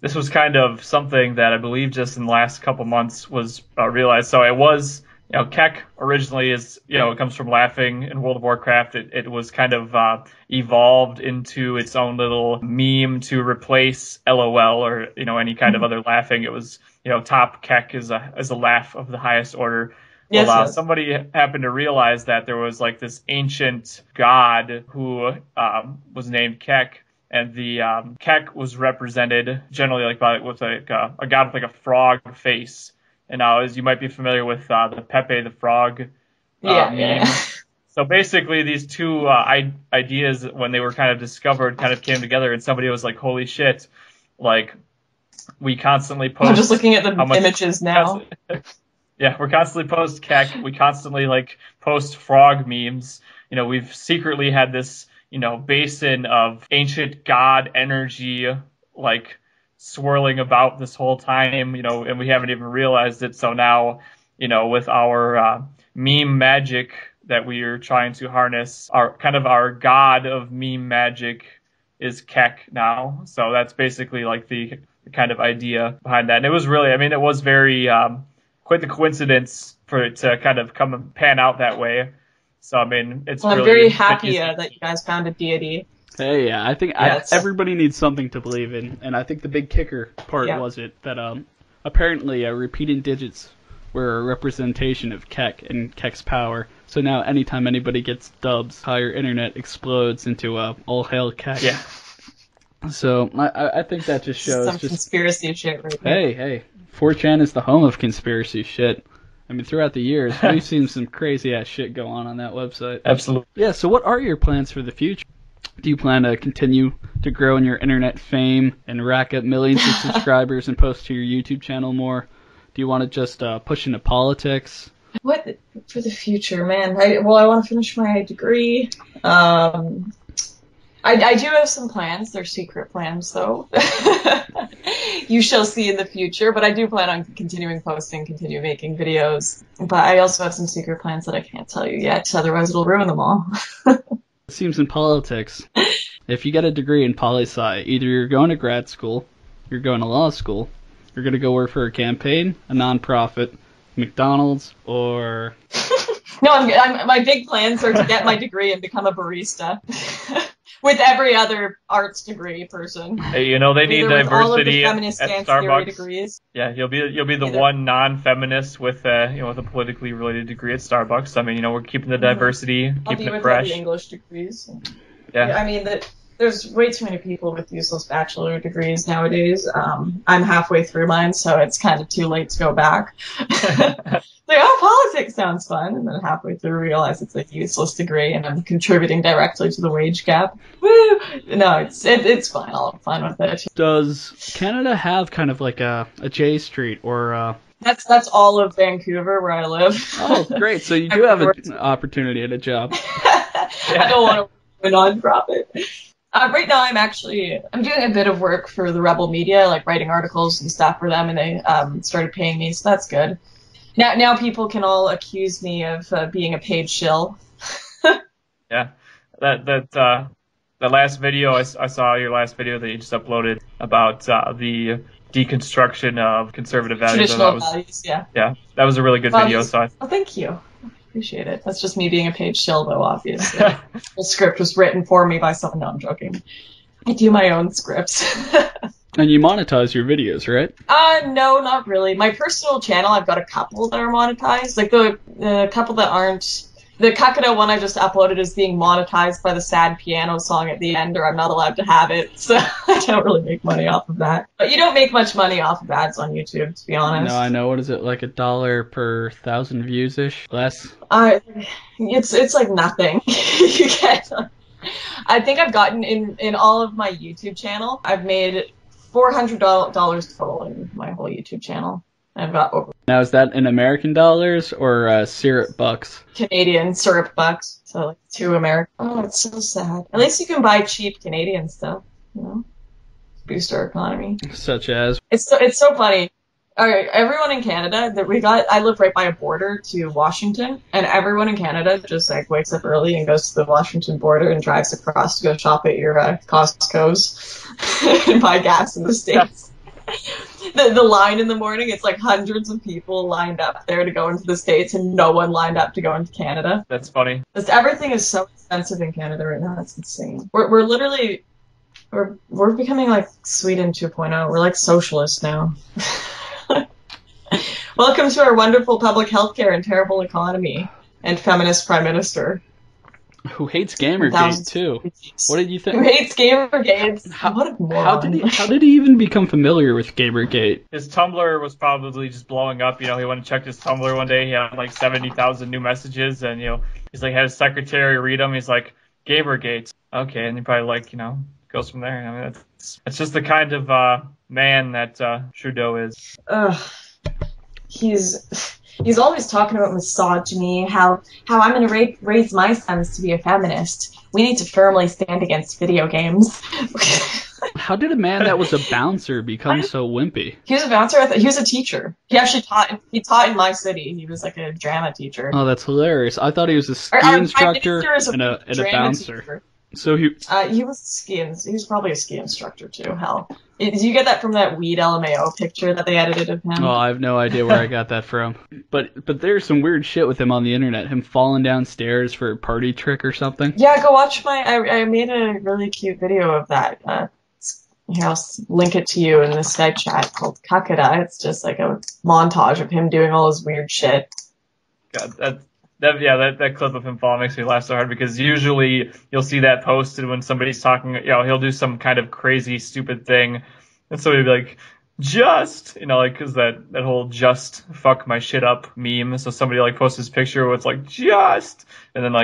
S1: this was kind of something that I believe just in the last couple months was realized. So it was, Keck originally is, it comes from laughing in World of Warcraft. It was kind of evolved into its own little meme to replace LOL or, any kind of other laughing. It was, top Keck is a laugh of the highest order.
S2: Yes,
S1: well,
S2: yes.
S1: Somebody happened to realize that there was this ancient god who was named Keck. And the Keck was represented generally with a god with a frog face. And now, as you might be familiar with the Pepe the Frog
S2: Yeah,
S1: meme.
S2: yeah.
S1: So basically, these two ideas, when they were kind of discovered, kind of came together, and somebody was like, "Holy shit!" Like, we constantly post.
S2: I'm just looking at the
S1: how much
S2: images now.
S1: Yeah, we're constantly post Keck. We constantly like post frog memes. You know, we've secretly had this, you know, basin of ancient god energy like swirling about this whole time, you know, and we haven't even realized it. So now, you know, with our meme magic that we are trying to harness, our god of meme magic is Keck now. So that's basically like the kind of idea behind that. And it was really, I mean, it was very quite the coincidence for it to kind of come and pan out that way. So I mean, it's
S2: Well, I'm
S1: really
S2: very happy
S1: easy.
S2: that you guys found a deity.
S3: Hey, yeah, I think everybody needs something to believe in, and I think the big kicker part was that apparently repeating digits were a representation of Keck and Keck's power. So now anytime anybody gets dubs, entire internet explodes into all hail Keck.
S1: Yeah.
S3: So I think that just shows
S2: Some conspiracy shit right there.
S3: Hey, 4chan is the home of conspiracy shit. I mean, throughout the years, we've seen some crazy ass shit go on that website.
S1: Absolutely.
S3: Yeah, so what are your plans for the future? Do you plan to continue to grow in your internet fame and rack up millions of subscribers and post to your YouTube channel more? Do you want to just push into politics?
S2: What for the future, man? I want to finish my degree. I do have some plans. They're secret plans, though. You shall see in the future. But I do plan on continuing posting, continue making videos. But I also have some secret plans that I can't tell you yet. Otherwise, it'll ruin them all.
S3: It seems in politics, if you get a degree in poli-sci, either you're going to grad school, you're going to law school, you're going to go work for a campaign, a nonprofit, McDonald's, or...
S2: No, my big plans are to get my degree and become a barista. With every other arts degree person.
S1: Hey, you know, they need diversity at Starbucks.
S2: Degrees.
S1: Yeah, you'll be the one non-feminist with with a politically related degree at Starbucks. I mean, you know, we're keeping the diversity, keeping it fresh.
S2: All the English degrees.
S1: Yeah.
S2: I mean, there's way too many people with useless bachelor degrees nowadays. I'm halfway through mine, so it's kind of too late to go back. Like, oh, politics sounds fun, and then halfway through realize it's a useless degree, and I'm contributing directly to the wage gap. Woo! No, it's fine. I'm fine with it.
S3: Does Canada have kind of like a J Street or
S2: That's all of Vancouver where I live.
S3: Oh, great! So you do have an opportunity at a job.
S2: I don't want to a non-profit. Right now, I'm doing a bit of work for the Rebel Media, like writing articles and stuff for them, and they started paying me, so that's good. Now people can all accuse me of being a paid shill.
S1: Yeah, that last video I saw, your last video that you just uploaded about the deconstruction of conservative values.
S2: Traditional values, yeah.
S1: Yeah, that was a really good video.
S2: Thank you. Appreciate it. That's just me being a paid shill, though, obviously. The script was written for me by someone. No, I'm joking. I do my own scripts.
S3: And you monetize your videos, right?
S2: No, not really. My personal channel, I've got a couple that are monetized. Like the couple that aren't. The Kakado one I just uploaded is being monetized by the sad piano song at the end, or I'm not allowed to have it, so I don't really make money off of that. But you don't make much money off of ads on YouTube, to be honest.
S3: No, I know. What is it, like $1 per 1,000 views-ish? Less?
S2: It's like nothing. You get. I think I've gotten in all of my YouTube channel, I've made $400 total in my whole YouTube channel. I've got over.
S3: Now, is that in American dollars or syrup bucks?
S2: Canadian syrup bucks. So like $2 American. Oh, it's so sad. At least you can buy cheap Canadian stuff, you know? Boost our economy.
S3: Such as?
S2: It's so funny. All right, everyone in Canada I live right by a border to Washington, and everyone in Canada just like wakes up early and goes to the Washington border and drives across to go shop at your Costco's and buy gas in the States. The line in the morning, it's like hundreds of people lined up there to go into the States and no one lined up to go into Canada.
S1: That's funny.
S2: Everything is so expensive in Canada right now. It's insane. We're literally, we're becoming like Sweden 2.0. We're like socialists now. Welcome to our wonderful public health care and terrible economy and feminist prime minister.
S3: Who hates Gamergate
S2: thousands
S3: too.
S2: of reviews.
S3: What did you think?
S2: Who hates Gamergate? What a
S3: How
S2: moron.
S3: did he even become familiar with Gamergate?
S1: His Tumblr was probably just blowing up. He went and checked his Tumblr one day. He had like 70,000 new messages, and he's like had his secretary read them. He's like, Gamergate. Okay, and he probably goes from there. I mean, it's just the kind of man that Trudeau is.
S2: Ugh. He's always talking about misogyny, how I'm going to raise my sons to be a feminist. We need to firmly stand against video games.
S3: How did a man that was a bouncer become so wimpy?
S2: He was a bouncer. He was a teacher. He actually taught. He taught in my city. He was like a drama teacher.
S3: Oh, that's hilarious. I thought he was a ski instructor and a bouncer.
S2: Teacher.
S3: So he
S2: was he was probably a ski instructor too. Hell, did you get that from that weed LMAO picture that they edited of him?
S3: Oh, I have no idea where I got that from. But there's some weird shit with him on the internet. Him falling downstairs for a party trick or something.
S2: Yeah, go watch I made a really cute video of that. Here, I'll link it to you in the Skype chat called Kakada. It's just like a montage of him doing all his weird shit.
S1: God, that clip of him falling makes me laugh so hard because usually you'll see that posted when somebody's talking, he'll do some kind of crazy, stupid thing, and somebody will be like, just, because that whole just fuck my shit up meme, so somebody posts his picture where it's like, just, and then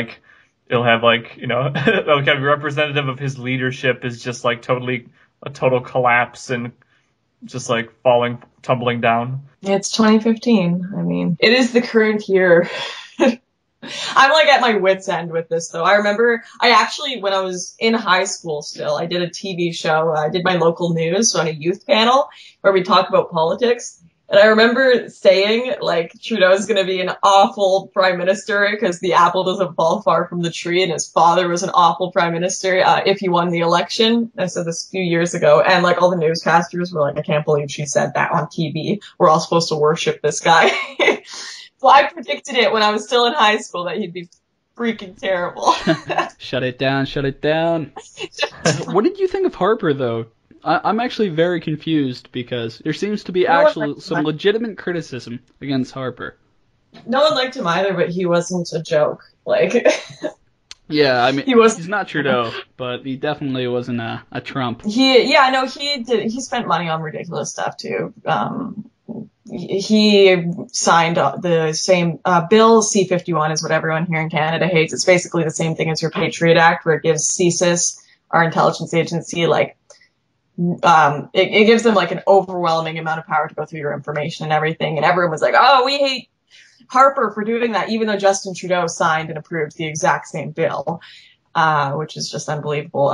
S1: it'll have that'll kind of be representative of his leadership is just totally a total collapse and just tumbling down.
S2: It's 2015. I mean, it is the current year. I'm at my wit's end with this though. I remember when I was in high school still, I did a TV show. I did my local news on a youth panel where we talk about politics. And I remember saying Trudeau's going to be an awful prime minister because the apple doesn't fall far from the tree, and his father was an awful prime minister if he won the election. I said this a few years ago, and all the newscasters were like, I can't believe she said that on TV. We're all supposed to worship this guy. So I predicted it when I was still in high school that he'd be freaking terrible.
S3: Shut it down, shut it down. What did you think of Harper, though? I'm actually very confused because there seems to be some legitimate criticism against Harper.
S2: No one liked him either, but he wasn't a joke.
S3: Yeah, I mean, he's not Trudeau, but he definitely wasn't a Trump.
S2: He spent money on ridiculous stuff too. He signed the same bill, C-51 is what everyone here in Canada hates. It's basically the same thing as your Patriot Act, where it gives CSIS, our intelligence agency, it gives them an overwhelming amount of power to go through your information and everything. And everyone was like, oh, we hate Harper for doing that, even though Justin Trudeau signed and approved the exact same bill, which is just unbelievable.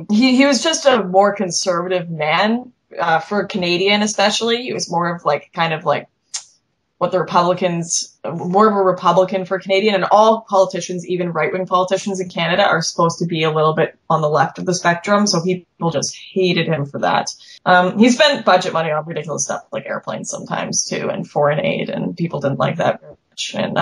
S2: He was just a more conservative man. For Canadian especially, he was more of what the Republicans, more of a Republican for Canadian, and all politicians, even right-wing politicians in Canada, are supposed to be a little bit on the left of the spectrum, so people just hated him for that. He spent budget money on ridiculous stuff like airplanes sometimes too, and foreign aid, and people didn't like that very much. And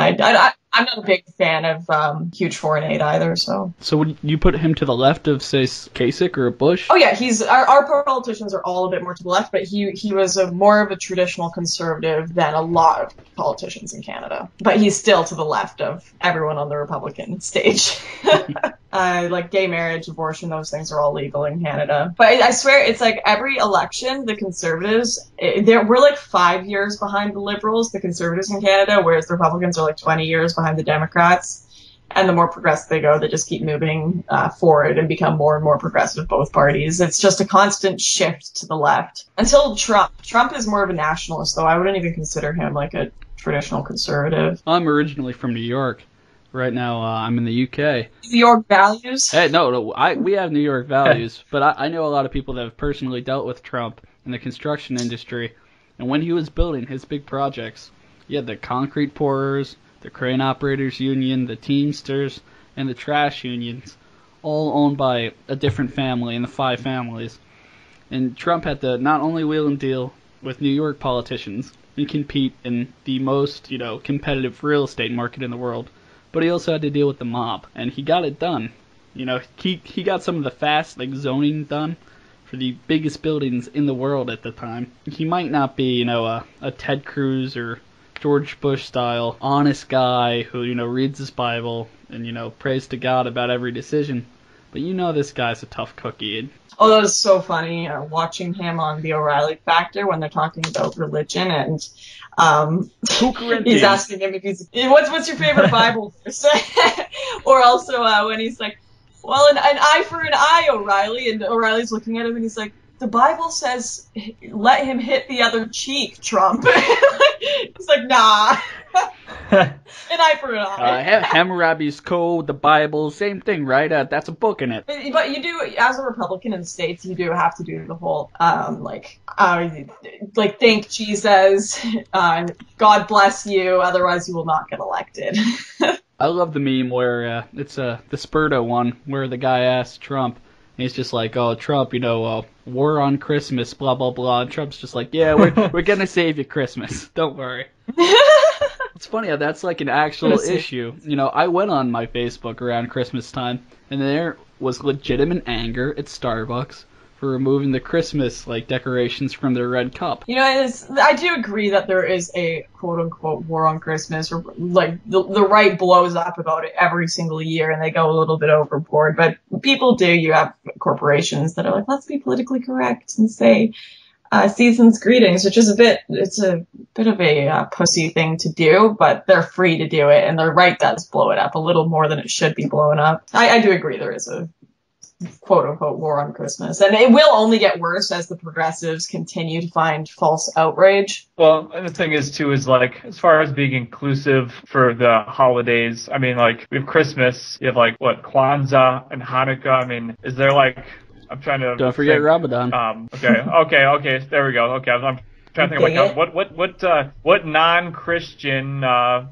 S2: I'm not a big fan of huge foreign aid either, so. So
S3: would you put him to the left of, say, Kasich or Bush?
S2: Oh yeah, our politicians are all a bit more to the left, but he was more of a traditional conservative than a lot of politicians in Canada. But he's still to the left of everyone on the Republican stage. Gay marriage, abortion, those things are all legal in Canada. But I swear, it's every election, the Conservatives, we're 5 years behind the Liberals, the Conservatives in Canada, whereas the Republicans are 20 years behind the Democrats. And the more progressive they go, they just keep moving forward and become more and more progressive, both parties. It's just a constant shift to the left. Until Trump. Trump is more of a nationalist, though. I wouldn't even consider him a traditional conservative.
S3: I'm originally from New York. Right now, I'm in the UK.
S2: New York values?
S3: Hey, no, we have New York values, but I know a lot of people that have personally dealt with Trump in the construction industry. And when he was building his big projects, he had the concrete pourers, the crane operators union, the Teamsters, and the trash unions, all owned by a different family in the 5 families. And Trump had to not only wheel and deal with New York politicians and compete in the most, competitive real estate market in the world, but he also had to deal with the mob, and he got it done. He got some of the fast zoning done for the biggest buildings in the world at the time. He might not be, a Ted Cruz or George Bush style, honest guy who, reads his Bible and, prays to God about every decision. But this guy's a tough cookie.
S2: Oh, that was so funny, watching him on the O'Reilly Factor when they're talking about religion, and he's asking him if what's your favorite Bible verse? Or also when he's like, well, an eye for an eye, O'Reilly, and O'Reilly's looking at him and he's like, the Bible says let him hit the other cheek, Trump. He's like, nah. An eye for an eye.
S3: Hammurabi's Code, the Bible, same thing, right? That's a book in it.
S2: But you do, as a Republican in the States, you do have to do the whole, thank Jesus, God bless you, otherwise you will not get elected.
S3: I love the meme where it's the Spurto one, where the guy asks Trump, and he's just like, oh, Trump, war on Christmas, blah, blah, blah. And Trump's just like, yeah, we're going to save you Christmas. Don't worry. It's funny how that's like an actual issue. I went on my Facebook around Christmas time, and there was legitimate anger at Starbucks for removing the Christmas decorations from their red cup.
S2: I do agree that there is a quote-unquote war on Christmas, or the right blows up about it every single year and they go a little bit overboard. But people do. You have corporations that are like, let's be politically correct and say season's greetings, which is a bit of a pussy thing to do, but they're free to do it, and the right does blow it up a little more than it should be blown up. I do agree there is a quote-unquote war on Christmas. And it will only get worse as the progressives continue to find false outrage.
S1: Well, and the thing is, too, is as far as being inclusive for the holidays, I mean, we have Christmas, you have, Kwanzaa and Hanukkah. I mean, is there, I'm trying to...
S3: Don't forget Ramadan.
S1: Okay, there we go. Okay, I'm trying to think what non-Christian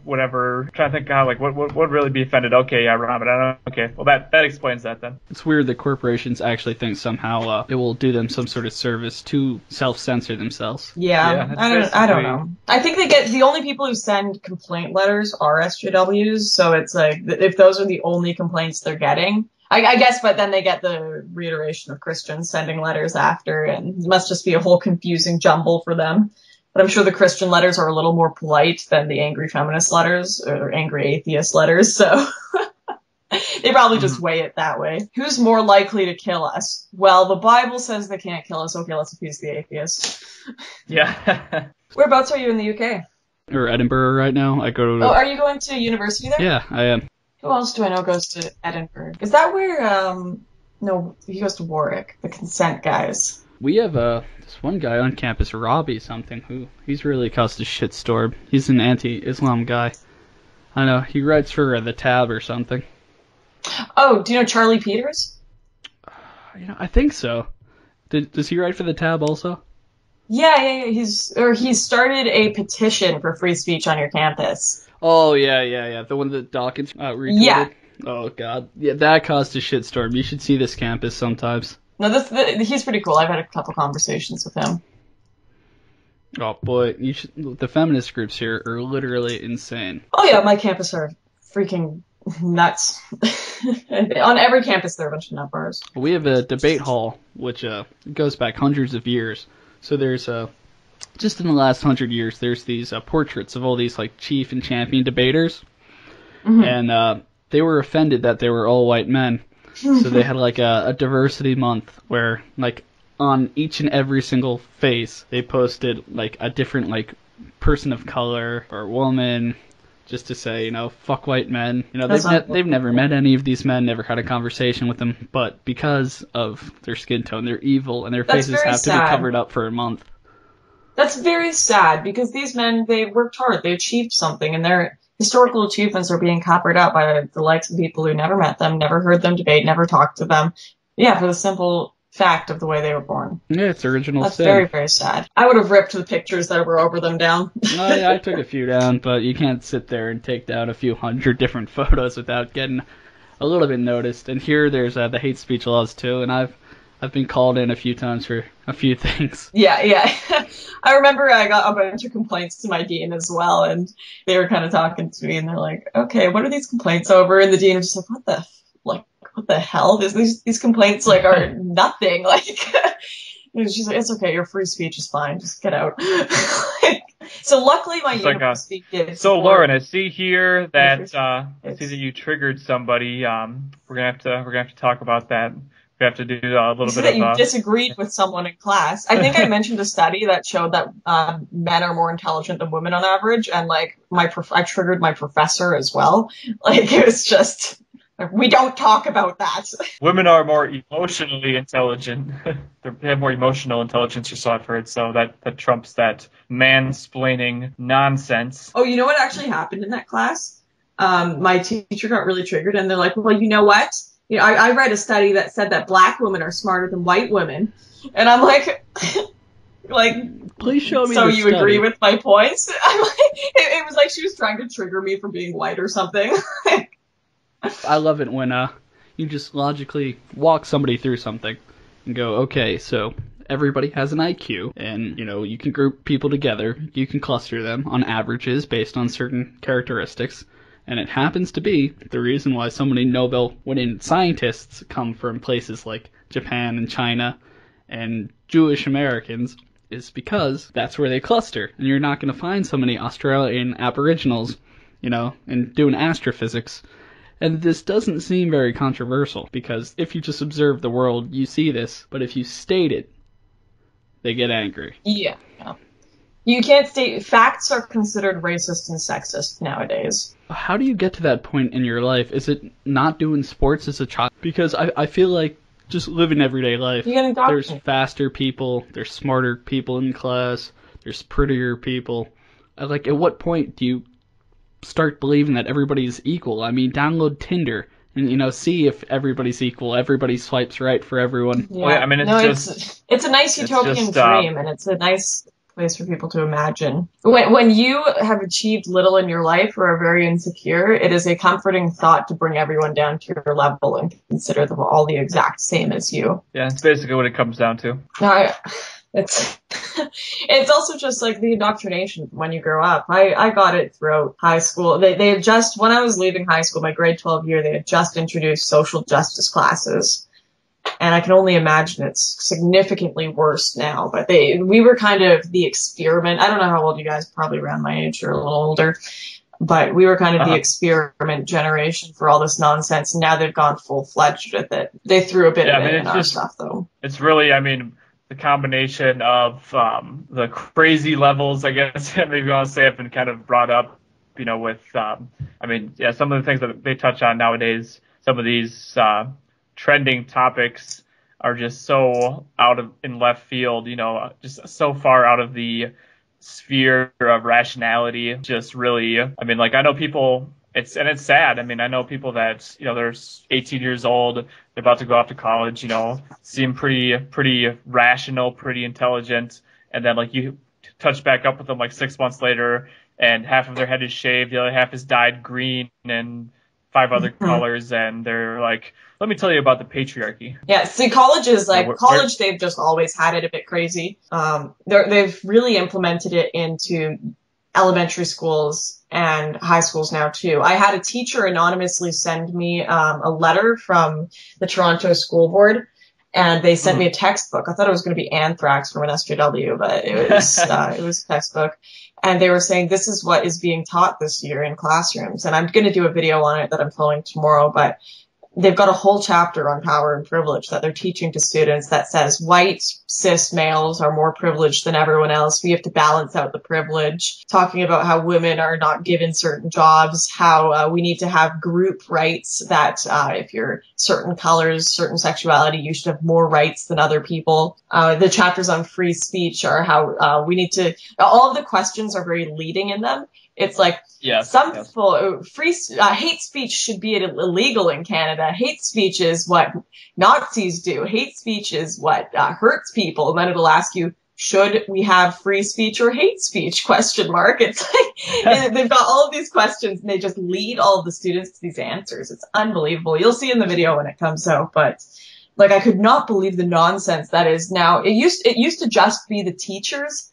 S1: whatever. I'm trying to think what would really be offended. Okay, yeah, Ramadan. Okay, well that explains that then.
S3: It's weird that corporations actually think somehow it will do them some sort of service to self-censor themselves.
S2: Yeah, I don't know. I think the only people who send complaint letters are SJWs, so it's if those are the only complaints they're getting. I guess, but then they get the reiteration of Christians sending letters after, and it must just be a whole confusing jumble for them. But I'm sure the Christian letters are a little more polite than the angry feminist letters or angry atheist letters, so they probably just weigh it that way. Who's more likely to kill us? Well, the Bible says they can't kill us. Okay, let's appease the atheists.
S1: Yeah. Whereabouts
S2: are you in the UK?
S3: Or Edinburgh right now. I go to...
S2: Oh, are you going to university there?
S3: Yeah, I am.
S2: Who else do I know goes to Edinburgh? Is that where, no, he goes to Warwick, the consent guys.
S3: We have this one guy on campus, Robbie something, he's really caused a shitstorm. He's an anti-Islam guy. I know, he writes for The Tab or something.
S2: Oh, do you know Charlie Peters?
S3: I think so. Does he write for The Tab also?
S2: Yeah. He's started a petition for free speech on your campus.
S3: Oh, yeah. The one that Dawkins retweeted?
S2: Yeah.
S3: Oh, God. Yeah, that caused a shitstorm. You should see this campus sometimes.
S2: No, he's pretty cool. I've had a couple conversations with him.
S3: Oh, boy. The feminist groups here are literally insane.
S2: Oh, yeah, my campus are freaking nuts. On every campus, there are a bunch of nut bars.
S3: We have a debate hall, which goes back hundreds of years. So there's just in the last 100 years, there's these portraits of all these chief and champion debaters, and they were offended that they were all white men. So they had a diversity month where on each and every single face they posted a different person of color or woman, just to say fuck white men. They've never met any of these men, never had a conversation with them, but because of their skin tone, they're evil and their faces have to be covered up for a month.
S2: That's very sad, because these men, they worked hard, they achieved something, and their historical achievements are being covered up by the likes of people who never met them, never heard them debate, never talked to them. Yeah, for the simple fact of the way they were born.
S3: Yeah, it's original sin.
S2: That's very, very sad. I would have ripped the pictures that were over them down.
S3: I took a few down, but you can't sit there and take down a few hundred different photos without getting a little bit noticed. And here there's the hate speech laws too, and I've been called in a few times for a few things.
S2: Yeah. I remember I got a bunch of complaints to my dean as well, and they were kind of talking to me, and they're like, okay, what are these complaints over? And the dean was just like, what the hell? These complaints are nothing. And she's like, it's okay, your free speech is fine, just get out. So luckily my
S1: It's like,
S2: university did.
S1: so
S2: support-
S1: Lauren, I see here that I see
S2: It's-
S1: that you triggered somebody. We're gonna have to talk about that. We have to do a
S2: You
S1: little
S2: said
S1: bit
S2: that you
S1: of
S2: disagreed with someone in class. I think I mentioned a study that showed that men are more intelligent than women on average, and like I triggered my professor as well. Like it was just we don't talk about that.
S1: women are more emotionally intelligent. They have more emotional intelligence, or so I've heard. So that trumps that mansplaining nonsense.
S2: Oh, you know what actually happened in that class? My teacher got really triggered, and they're like, "Well, you know what? You know, I read a study that said that black women are smarter than white women," and I'm like,
S3: Please show me
S2: so
S3: the
S2: you
S3: study.
S2: agree with my points? I'm like, it was like she was trying to trigger me for being white or something.
S3: I love it when you just logically walk somebody through something and go, okay, so everybody has an IQ, and you can group people together, you can cluster them on averages based on certain characteristics, and it happens to be the reason why so many Nobel-winning scientists come from places like Japan and China and Jewish Americans is because that's where they cluster, and you're not going to find so many Australian Aboriginals, and doing astrophysics. And this doesn't seem very controversial, because if you just observe the world, you see this, but if you state it, they get angry.
S2: Yeah. You can't state facts are considered racist and sexist nowadays.
S3: How do you get to that point in your life? Is it not doing sports as a child? Because I feel like just living everyday life, there's faster people, there's smarter people in class, there's prettier people. At what point do you start believing that everybody's equal? I mean, download Tinder and see if everybody's equal. Everybody swipes right for everyone.
S2: Yeah.
S1: I mean,
S2: it's a nice utopian dream, and it's a nice place for people to imagine. When you have achieved little in your life or are very insecure, it is a comforting thought to bring everyone down to your level and consider them all the exact same as you.
S1: Yeah, it's basically what it comes down to.
S2: No, it's it's also just like the indoctrination when you grow up. I got it throughout high school. They had just, when I was leaving high school, my grade 12 year, they had just introduced social justice classes. And I can only imagine it's significantly worse now. But we were kind of the experiment. I don't know how old you guys, probably around my age or a little older. But we were kind of the experiment generation for all this nonsense. And now they've gone full-fledged with it. They threw a bit of it in our stuff, though.
S1: It's really, the combination of the crazy levels, I guess, maybe you want to say, have been kind of brought up, with, some of the things that they touch on nowadays, some of these trending topics are just so in left field, just so far out of the sphere of rationality. Just really, I know people, it's sad. I know people that, they're 18 years old, they're about to go off to college, seem pretty rational, pretty intelligent. And then you touch back up with them 6 months later, and half of their head is shaved, the other half is dyed green and 5 other colors, and they're like, let me tell you about the patriarchy.
S2: Yeah, see, college is college, they've just always had it a bit crazy. They've really implemented it into elementary schools and high schools now too. I had a teacher anonymously send me a letter from the Toronto School Board, and they sent me a textbook. I thought it was going to be anthrax from an SJW, but it was it was a textbook. And they were saying this is what is being taught this year in classrooms. And I'm going to do a video on it that I'm filming tomorrow, but they've got a whole chapter on power and privilege that they're teaching to students that says white cis males are more privileged than everyone else. We have to balance out the privilege. Talking about how women are not given certain jobs, how we need to have group rights, that if you're certain colors, certain sexuality, you should have more rights than other people. The chapters on free speech are how we need to, all of the questions are very leading in them. It's like, people, hate speech should be illegal in Canada. Hate speech is what Nazis do. Hate speech is what hurts people. And then it'll ask you, should we have free speech or hate speech? Question mark. It's like, they've got all of these questions and they just lead all of the students to these answers. It's unbelievable. You'll see in the video when it comes out, but I could not believe the nonsense that is now. It used to just be the teachers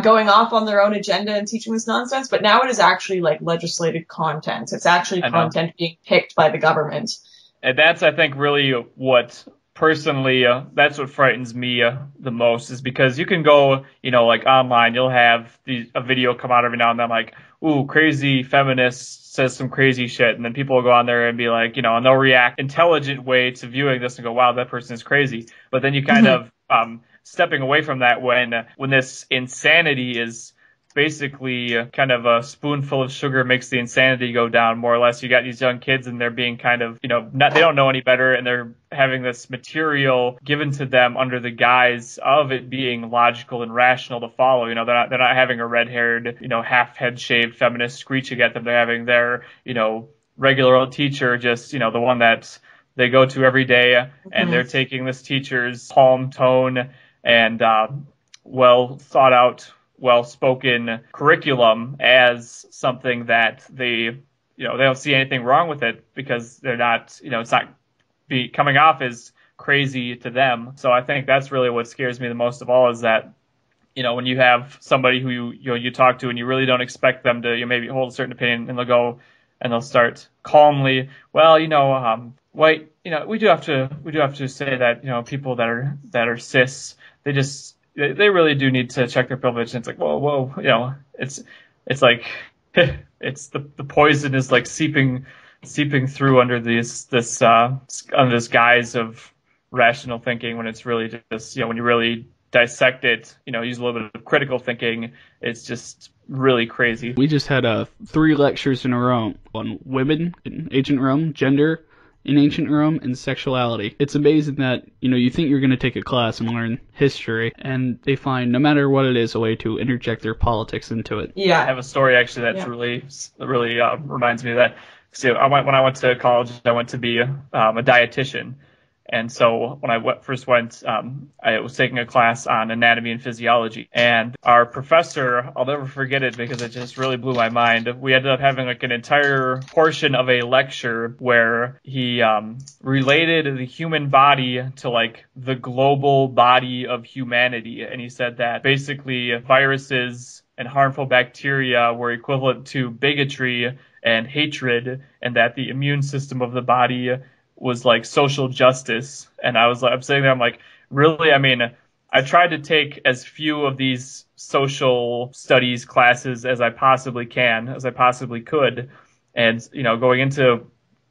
S2: going off on their own agenda and teaching this nonsense, but now it is actually legislated content. It's actually content being picked by the government.
S1: And that's, I think, really what personally, that's what frightens me the most, is because you can go, like online, you'll have a video come out every now and then, like, ooh, crazy feminist says some crazy shit, and then people will go on there and be like, and they'll react intelligent way to viewing this and go, wow, that person is crazy. But then you kind of stepping away from that when this insanity is basically kind of a spoonful of sugar makes the insanity go down, more or less. You got these young kids and they're being kind of, they don't know any better, and they're having this material given to them under the guise of it being logical and rational to follow. They're not having a red-haired, half head shaved feminist screeching at them. They're having their, regular old teacher, just, the one that they go to every day, and they're taking this teacher's calm tone and well thought out, well-spoken curriculum as something that they don't see anything wrong with it, because they're not, it's not coming off as crazy to them. So I think that's really what scares me the most of all, is that, when you have somebody who you talk to and you really don't expect them to maybe hold a certain opinion, and they'll go and they'll start calmly, well, we do have to say that, people that are cis, they really do need to check their privilege. And it's like, whoa, it's like it's the poison is like seeping through under under this guise of rational thinking, when it's really just, when you really dissect it, use a little bit of critical thinking, it's just really crazy.
S3: We just had 3 lectures in a row on women in ancient Rome, gender in ancient Rome, and sexuality. It's amazing that, you think you're going to take a class and learn history, and they find, no matter what it is, a way to interject their politics into it.
S1: Yeah. I have a story, actually, that's really reminds me of that. So when I went to college, I went to be a dietitian. And so when I first went, I was taking a class on anatomy and physiology. And our professor, I'll never forget it because it just really blew my mind. We ended up having like an entire portion of a lecture where he related the human body to like the global body of humanity. And he said that basically viruses and harmful bacteria were equivalent to bigotry and hatred, and that the immune system of the body was like social justice. And I'm sitting there, I'm like, really? I mean, I tried to take as few of these social studies classes as I possibly could. And, going into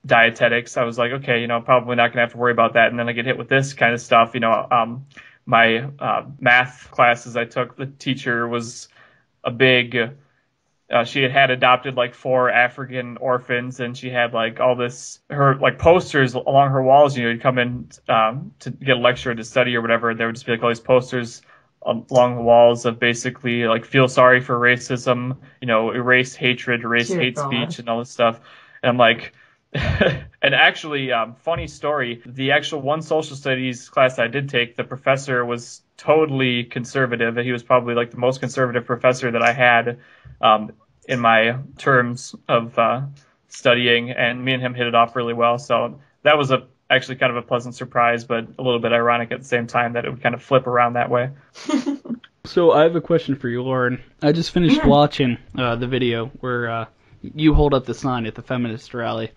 S1: dietetics, I was like, okay, probably not going to have to worry about that. And then I get hit with this kind of stuff. My math classes I took, the teacher was a big... she had adopted like 4 African orphans, and she had like all her like posters along her walls. You'd come in to get a lecture or to study or whatever, and there would just be like all these posters along the walls of basically like feel sorry for racism, erase hatred, erase hate speech, and all this stuff. And I'm like, and actually, funny story, the actual one social studies class I did take, the professor was totally conservative. He was probably like the most conservative professor that I had in my terms of studying, and me and him hit it off really well. So that was actually kind of a pleasant surprise, but a little bit ironic at the same time that it would kind of flip around that way.
S3: So I have a question for you, Lauren. I just finished watching the video where you hold up the sign at the feminist rally.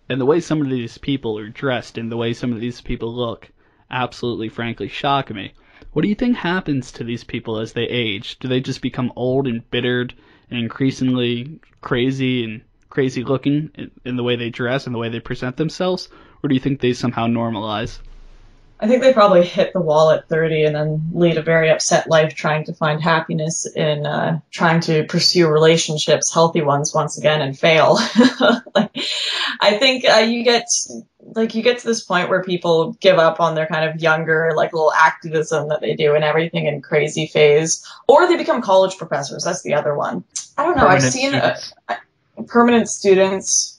S3: And the way some of these people are dressed and the way some of these people look absolutely, frankly, shock me. What do you think happens to these people as they age? Do they just become old and bittered and increasingly crazy looking in the way they dress and the way they present themselves? Or do you think they somehow normalize?
S2: I think they probably hit the wall at 30 and then lead a very upset life trying to find happiness in trying to pursue relationships, healthy ones, once again, and fail. I think you get to this point where people give up on their kind of younger, like little activism that they do and everything in crazy phase, or they become college professors. That's the other one. I don't know. I've seen permanent students.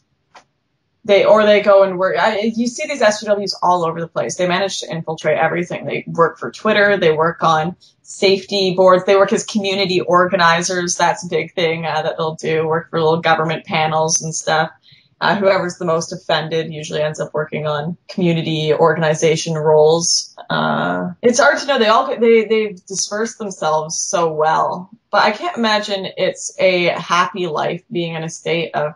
S2: They go and work. You see these SJWs all over the place. They manage to infiltrate everything. They work for Twitter. They work on safety boards. They work as community organizers. That's a big thing that they'll do. Work for little government panels and stuff. Whoever's the most offended usually ends up working on community organization roles. It's hard to know. They disperse themselves so well. But I can't imagine it's a happy life being in a state of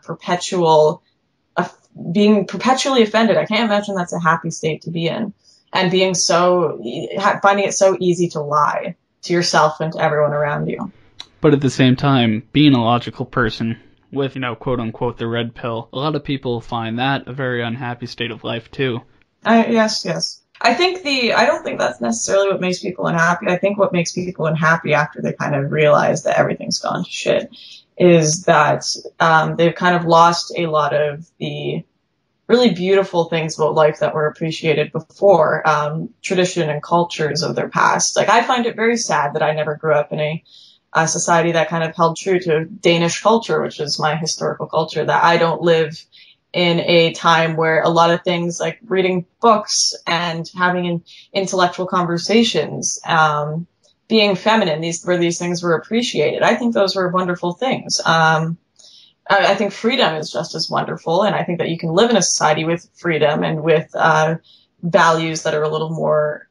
S2: being perpetually offended. I can't imagine that's a happy state to be in. and finding it so easy to lie to yourself and to everyone around you.
S3: But at the same time, being a logical person with, quote unquote, the red pill, a lot of people find that a very unhappy state of life too.
S2: Yes. I don't think that's necessarily what makes people unhappy. I think what makes people unhappy after they kind of realize that everything's gone to shit is that they've kind of lost a lot of the really beautiful things about life that were appreciated before, tradition and cultures of their past. Like, I find it very sad that I never grew up in a society that kind of held true to Danish culture, which is my historical culture, that I don't live in a time where a lot of things like reading books and having intellectual conversations, being feminine, these things were appreciated. I think those were wonderful things. I think freedom is just as wonderful, and I think that you can live in a society with freedom and with values that are a little more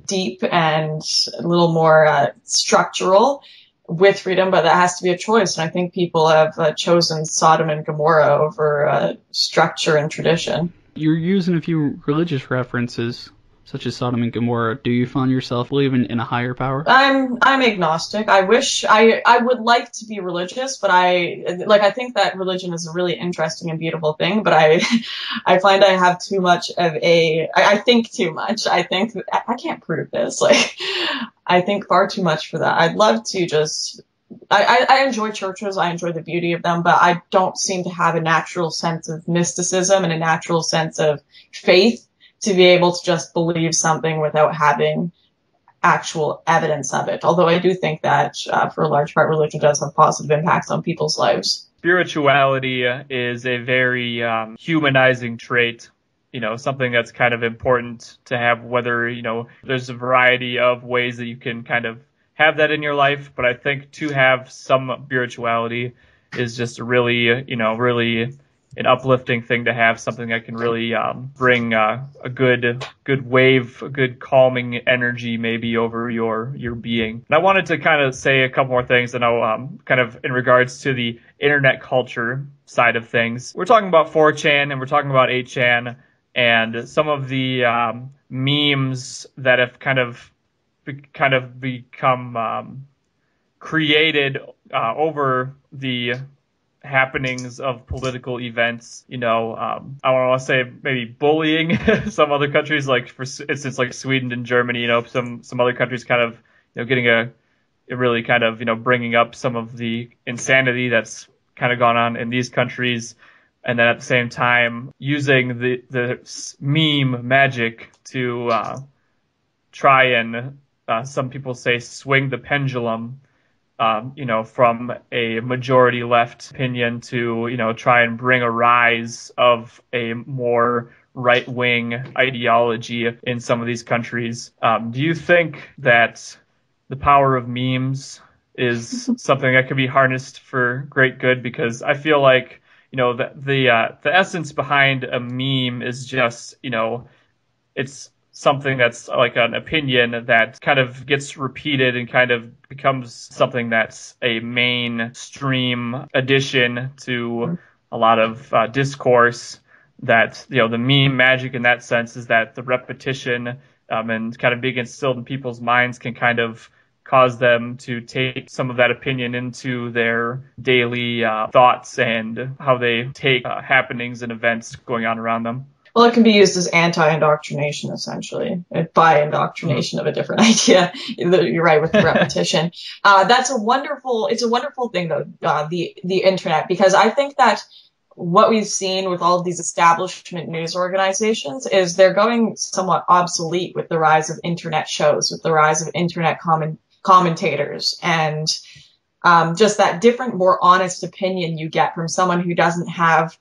S2: deep and a little more structural with freedom, but that has to be a choice. And I think people have chosen Sodom and Gomorrah over structure and tradition.
S3: You're using a few religious references, such as Sodom and Gomorrah. Do you find yourself believing in a higher power?
S2: I'm agnostic. I wish I would like to be religious, but I think that religion is a really interesting and beautiful thing, but I find I have too much of I think too much. I think I can't prove this. Like, I think far too much for that. I'd love to just I enjoy churches. I enjoy the beauty of them, but I don't seem to have a natural sense of mysticism and a natural sense of faith to be able to just believe something without having actual evidence of it. Although I do think that for a large part, religion does have positive impacts on people's lives.
S1: Spirituality is a very humanizing trait, something that's kind of important to have, whether, there's a variety of ways that you can kind of have that in your life. But I think to have some spirituality is just really an uplifting thing to have, something that can really bring a good wave, a good calming energy maybe over your being. And I wanted to kind of say a couple more things, kind of in regards to the internet culture side of things. We're talking about 4chan and we're talking about 8chan and some of the memes that have kind of become created over the happenings of political events. I want to say maybe bullying some other countries, like for instance, like Sweden and Germany. Some other countries kind of getting really kind of bringing up some of the insanity that's kind of gone on in these countries, and then at the same time using the meme magic to try and some people say swing the pendulum, from a majority left opinion to, try and bring a rise of a more right-wing ideology in some of these countries. Do you think that the power of memes is something that could be harnessed for great good? Because I feel like, the essence behind a meme is just, it's something that's like an opinion that kind of gets repeated and kind of becomes something that's a mainstream addition to a lot of discourse. That, the meme magic in that sense is that the repetition and kind of being instilled in people's minds can kind of cause them to take some of that opinion into their daily thoughts and how they take happenings and events going on around them.
S2: Well, it can be used as anti-indoctrination, essentially, by indoctrination of a different idea. You're right with the repetition. It's a wonderful thing, though, the internet, because I think that what we've seen with all of these establishment news organizations is they're going somewhat obsolete with the rise of internet shows, with the rise of internet commentators, and just that different, more honest opinion you get from someone who doesn't have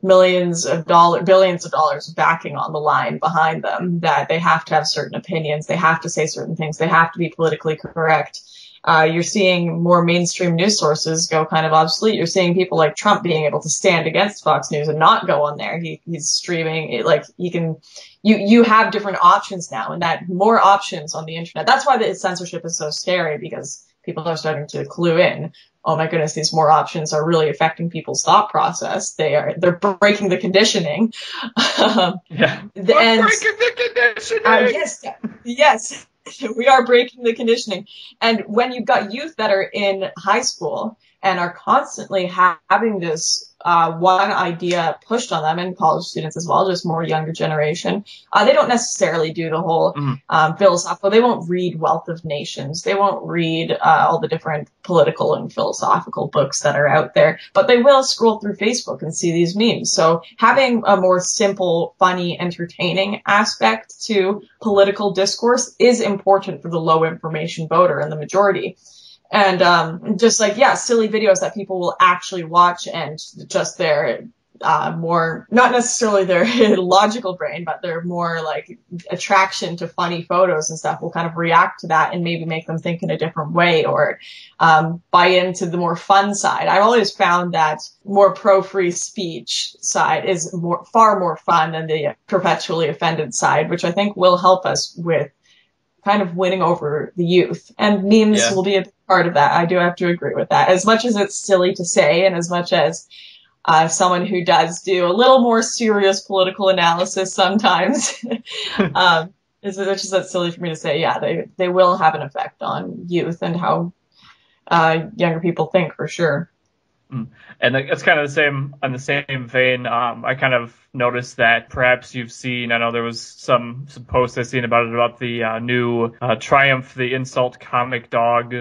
S2: billions of dollars backing on the line behind them, that they have to have certain opinions, they have to say certain things, they have to be politically correct. You're seeing more mainstream news sources go kind of obsolete. You're seeing people like Trump being able to stand against Fox News and not go on there. He's streaming it, like you have different options now, and that more options on the internet. That's why the censorship is so scary, because people are starting to clue in. Oh my goodness, these more options are really affecting people's thought process. They're breaking the conditioning.
S1: Yeah.
S2: And
S1: breaking the conditioning.
S2: yes, we are breaking the conditioning. And when you've got youth that are in high school and are constantly having this one idea pushed on them, and college students as well, just more younger generation, they don't necessarily do the whole philosophical. They won't read Wealth of Nations. They won't read all the different political and philosophical books that are out there, but they will scroll through Facebook and see these memes. So having a more simple, funny, entertaining aspect to political discourse is important for the low information voter and the majority. And just like, yeah, silly videos that people will actually watch, and just their more, not necessarily their logical brain, but their more like attraction to funny photos and stuff will kind of react to that and maybe make them think in a different way, or buy into the more fun side. I've always found that more pro-free speech side is far more fun than the perpetually offended side, which I think will help us with kind of winning over the youth. And memes will be a part of that. I do have to agree with that. As much as it's silly to say, and as much as someone who does do a little more serious political analysis sometimes, as much as that's silly for me to say, yeah, they will have an effect on youth and how younger people think, for sure.
S1: And it's kind of the same, on the same vein. I kind of noticed that perhaps you've seen, I know there was some posts I've seen about the new Triumph the Insult Comic Dog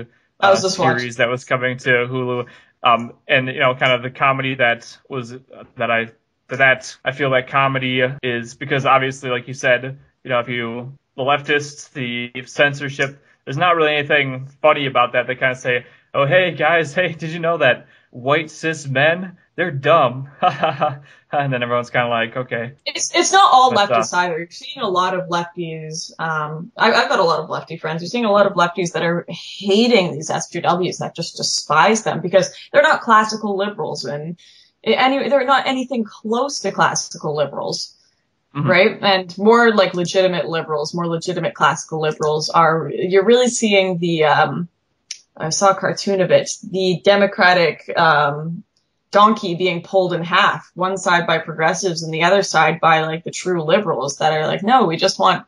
S1: series that was coming to Hulu. And, kind of the comedy that I feel that comedy is, because obviously, like you said, the leftists, the censorship, there's not really anything funny about that. They kind of say, oh, hey guys, hey, did you know that white cis men, they're dumb? And then everyone's kind of like, okay.
S2: It's not all leftists either. You're seeing a lot of lefties. I've got a lot of lefty friends. You're seeing a lot of lefties that are hating these SJWs, that just despise them because they're not classical liberals, and they're not anything close to classical liberals. Mm-hmm. Right? And more like legitimate liberals, more legitimate classical liberals you're really seeing I saw a cartoon of it, the Democratic donkey being pulled in half, one side by progressives and the other side by like the true liberals that are like, no, we just want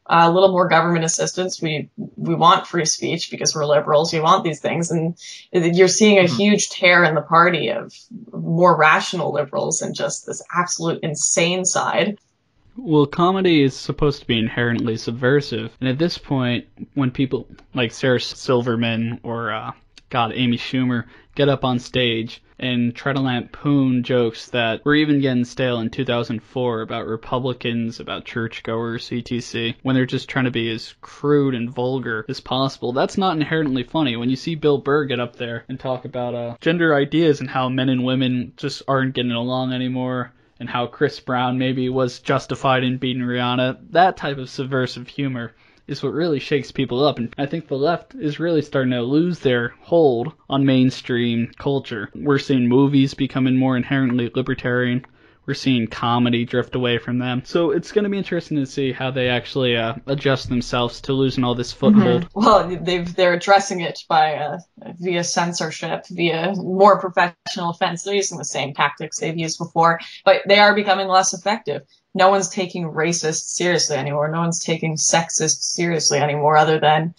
S2: a little more government assistance. We want free speech because we're liberals. We want these things. And you're seeing a huge tear in the party of more rational liberals and just this absolute insane side.
S3: Well, comedy is supposed to be inherently subversive, and at this point, when people like Sarah Silverman or, Amy Schumer get up on stage and try to lampoon jokes that were even getting stale in 2004 about Republicans, about churchgoers, etc., when they're just trying to be as crude and vulgar as possible, that's not inherently funny. When you see Bill Burr get up there and talk about gender ideas and how men and women just aren't getting along anymore, and how Chris Brown maybe was justified in beating Rihanna, that type of subversive humor is what really shakes people up. And I think the left is really starting to lose their hold on mainstream culture. We're seeing movies becoming more inherently libertarian. We're seeing comedy drift away from them. So it's going to be interesting to see how they actually adjust themselves to losing all this foothold.
S2: Mm-hmm. Well, they're addressing it by via censorship, via more professional offense. They're using the same tactics they've used before, but they are becoming less effective. No one's taking racists seriously anymore. No one's taking sexists seriously anymore, other than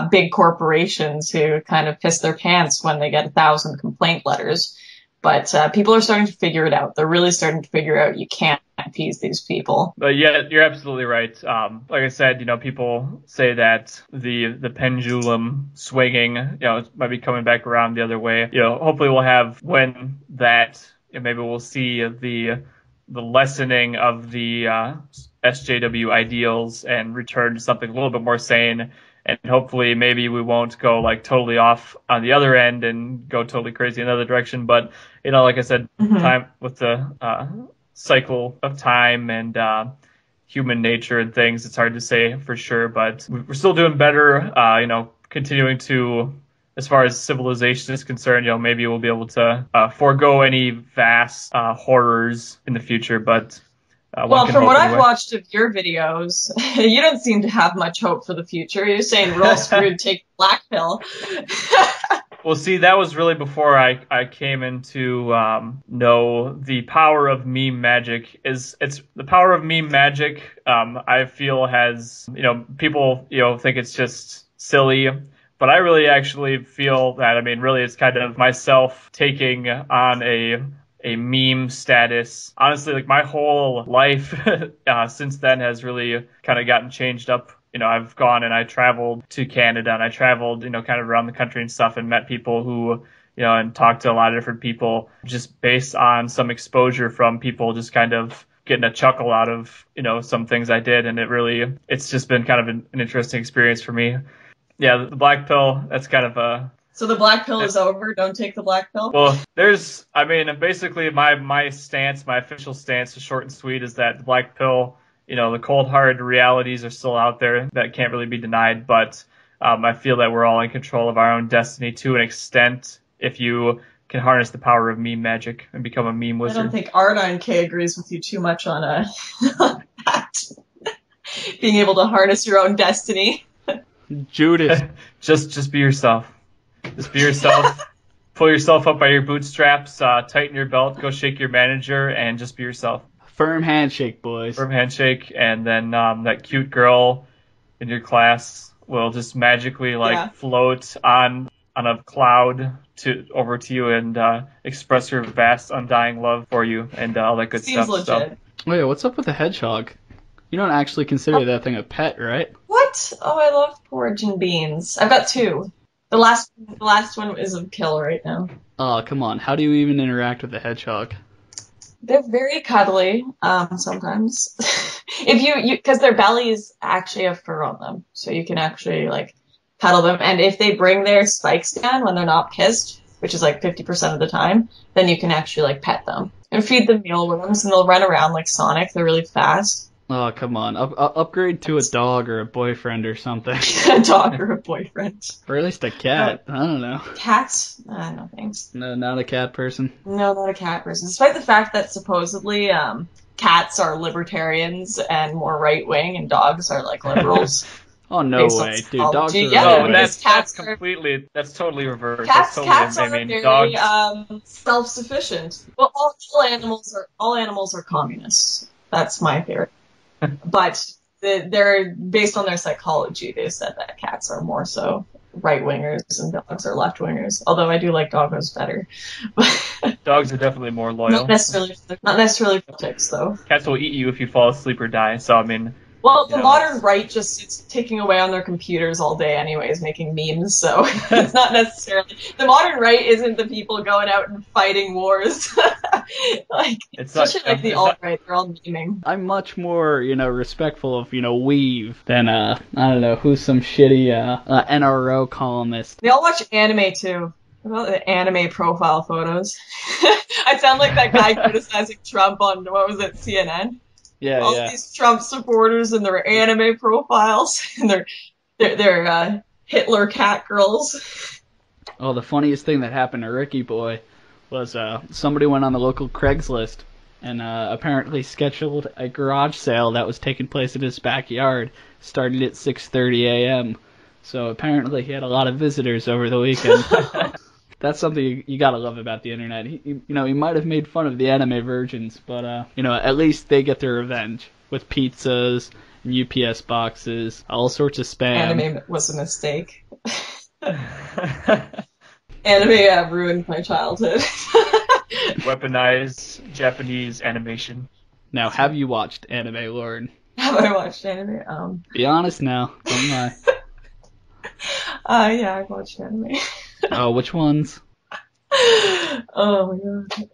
S2: big corporations who kind of piss their pants when they get 1,000 complaint letters. But people are starting to figure it out. They're really starting to figure out you can't appease these people.
S1: But yeah, you're absolutely right. Like I said, people say that the pendulum swinging, might be coming back around the other way. Hopefully we'll have, when that, maybe we'll see the lessening of the SJW ideals and return to something a little bit more sane. And hopefully maybe we won't go like totally off on the other end and go totally crazy in another direction. But, like I said, time with the cycle of time and human nature and things, it's hard to say for sure. But we're still doing better, continuing to, as far as civilization is concerned, maybe we'll be able to forego any vast horrors in the future. But one
S2: Well,
S1: can
S2: from
S1: hope
S2: what I've
S1: anyway.
S2: watched of your videos, you don't seem to have much hope for the future. You're saying we're all screwed, take the black pill.
S1: Well, see, that was really before I came into know the power of meme magic. It's the power of meme magic. I feel has people think it's just silly, but I really actually feel that really it's kind of myself taking on a meme status. Honestly, like my whole life since then has really kind of gotten changed up. I've gone and I traveled to Canada and I traveled, kind of around the country and stuff and met people who, and talked to a lot of different people just based on some exposure from people just kind of getting a chuckle out of, some things I did. And it's just been kind of an interesting experience for me. Yeah, the black pill, that's kind of a...
S2: So the black pill is over. Don't take the black pill.
S1: Well, basically my stance, my official stance, short and sweet, is that the black pill, the cold hard realities are still out there that can't really be denied. But I feel that we're all in control of our own destiny to an extent if you can harness the power of meme magic and become a meme wizard.
S2: I don't think R9K agrees with you too much on that. Being able to harness your own destiny.
S3: Judas.
S1: Just be yourself. Just be yourself. Pull yourself up by your bootstraps, tighten your belt, go shake your manager, and just be yourself.
S3: Firm handshake, boys.
S1: Firm handshake, and then that cute girl in your class will just magically float on a cloud over to you and express her vast, undying love for you and all that good
S2: Seems
S1: stuff.
S2: legit.
S3: Wait, what's up with the hedgehog? You don't actually consider that thing a pet, right?
S2: What? Oh, I love porridge and beans. I've got two. The last one is a kill right now.
S3: Oh, come on. How do you even interact with the hedgehog?
S2: They're very cuddly, sometimes. Because their bellies actually have fur on them, so you can actually, cuddle them. And if they bring their spikes down when they're not pissed, which is 50% of the time, then you can actually, pet them. And feed them mealworms, and they'll run around like Sonic. They're really fast.
S3: Oh, come on. Upgrade to a dog or a boyfriend or something.
S2: A dog or a boyfriend.
S3: Or at least a cat. I don't know.
S2: Cats? No thanks.
S3: No, not a cat person.
S2: No, not a cat person. Despite the fact that supposedly cats are libertarians and more right-wing, and dogs are liberals.
S3: Oh, no way. Dude, dogs are
S2: that's
S1: totally reversed.
S2: Cats
S1: are
S2: very self-sufficient. Well, all animals are communists. That's my theory. But they're based on their psychology. They said that cats are more so right-wingers and dogs are left-wingers. Although I do like doggos better.
S1: Dogs are definitely more loyal.
S2: Not necessarily politics, though.
S1: Cats will eat you if you fall asleep or die. So
S2: well, the modern right just sits ticking away on their computers all day anyways, making memes, so it's not necessarily... The modern right isn't the people going out and fighting wars. Especially the alt-right, they're all memeing.
S3: I'm much more, respectful of, Weave than, I don't know, who's some shitty NRO columnist.
S2: They all watch anime, too. What about the anime profile photos? I sound like that guy criticizing Trump on, CNN?
S3: Yeah,
S2: all these Trump supporters and their anime profiles and their Hitler cat girls.
S3: Oh, the funniest thing that happened to Ricky Boy was somebody went on the local Craigslist and apparently scheduled a garage sale that was taking place in his backyard, started at 6:30 a.m. So apparently he had a lot of visitors over the weekend. That's something you gotta love about the internet. He might have made fun of the anime virgins, but at least they get their revenge with pizzas and UPS boxes, all sorts of spam.
S2: Anime was a mistake. Anime ruined my childhood.
S1: Weaponized Japanese animation.
S3: Now, have you watched anime, Lauren?
S2: Have I watched anime?
S3: Be honest now. Don't lie.
S2: Yeah, I've watched anime.
S3: Oh, which ones?
S2: Oh my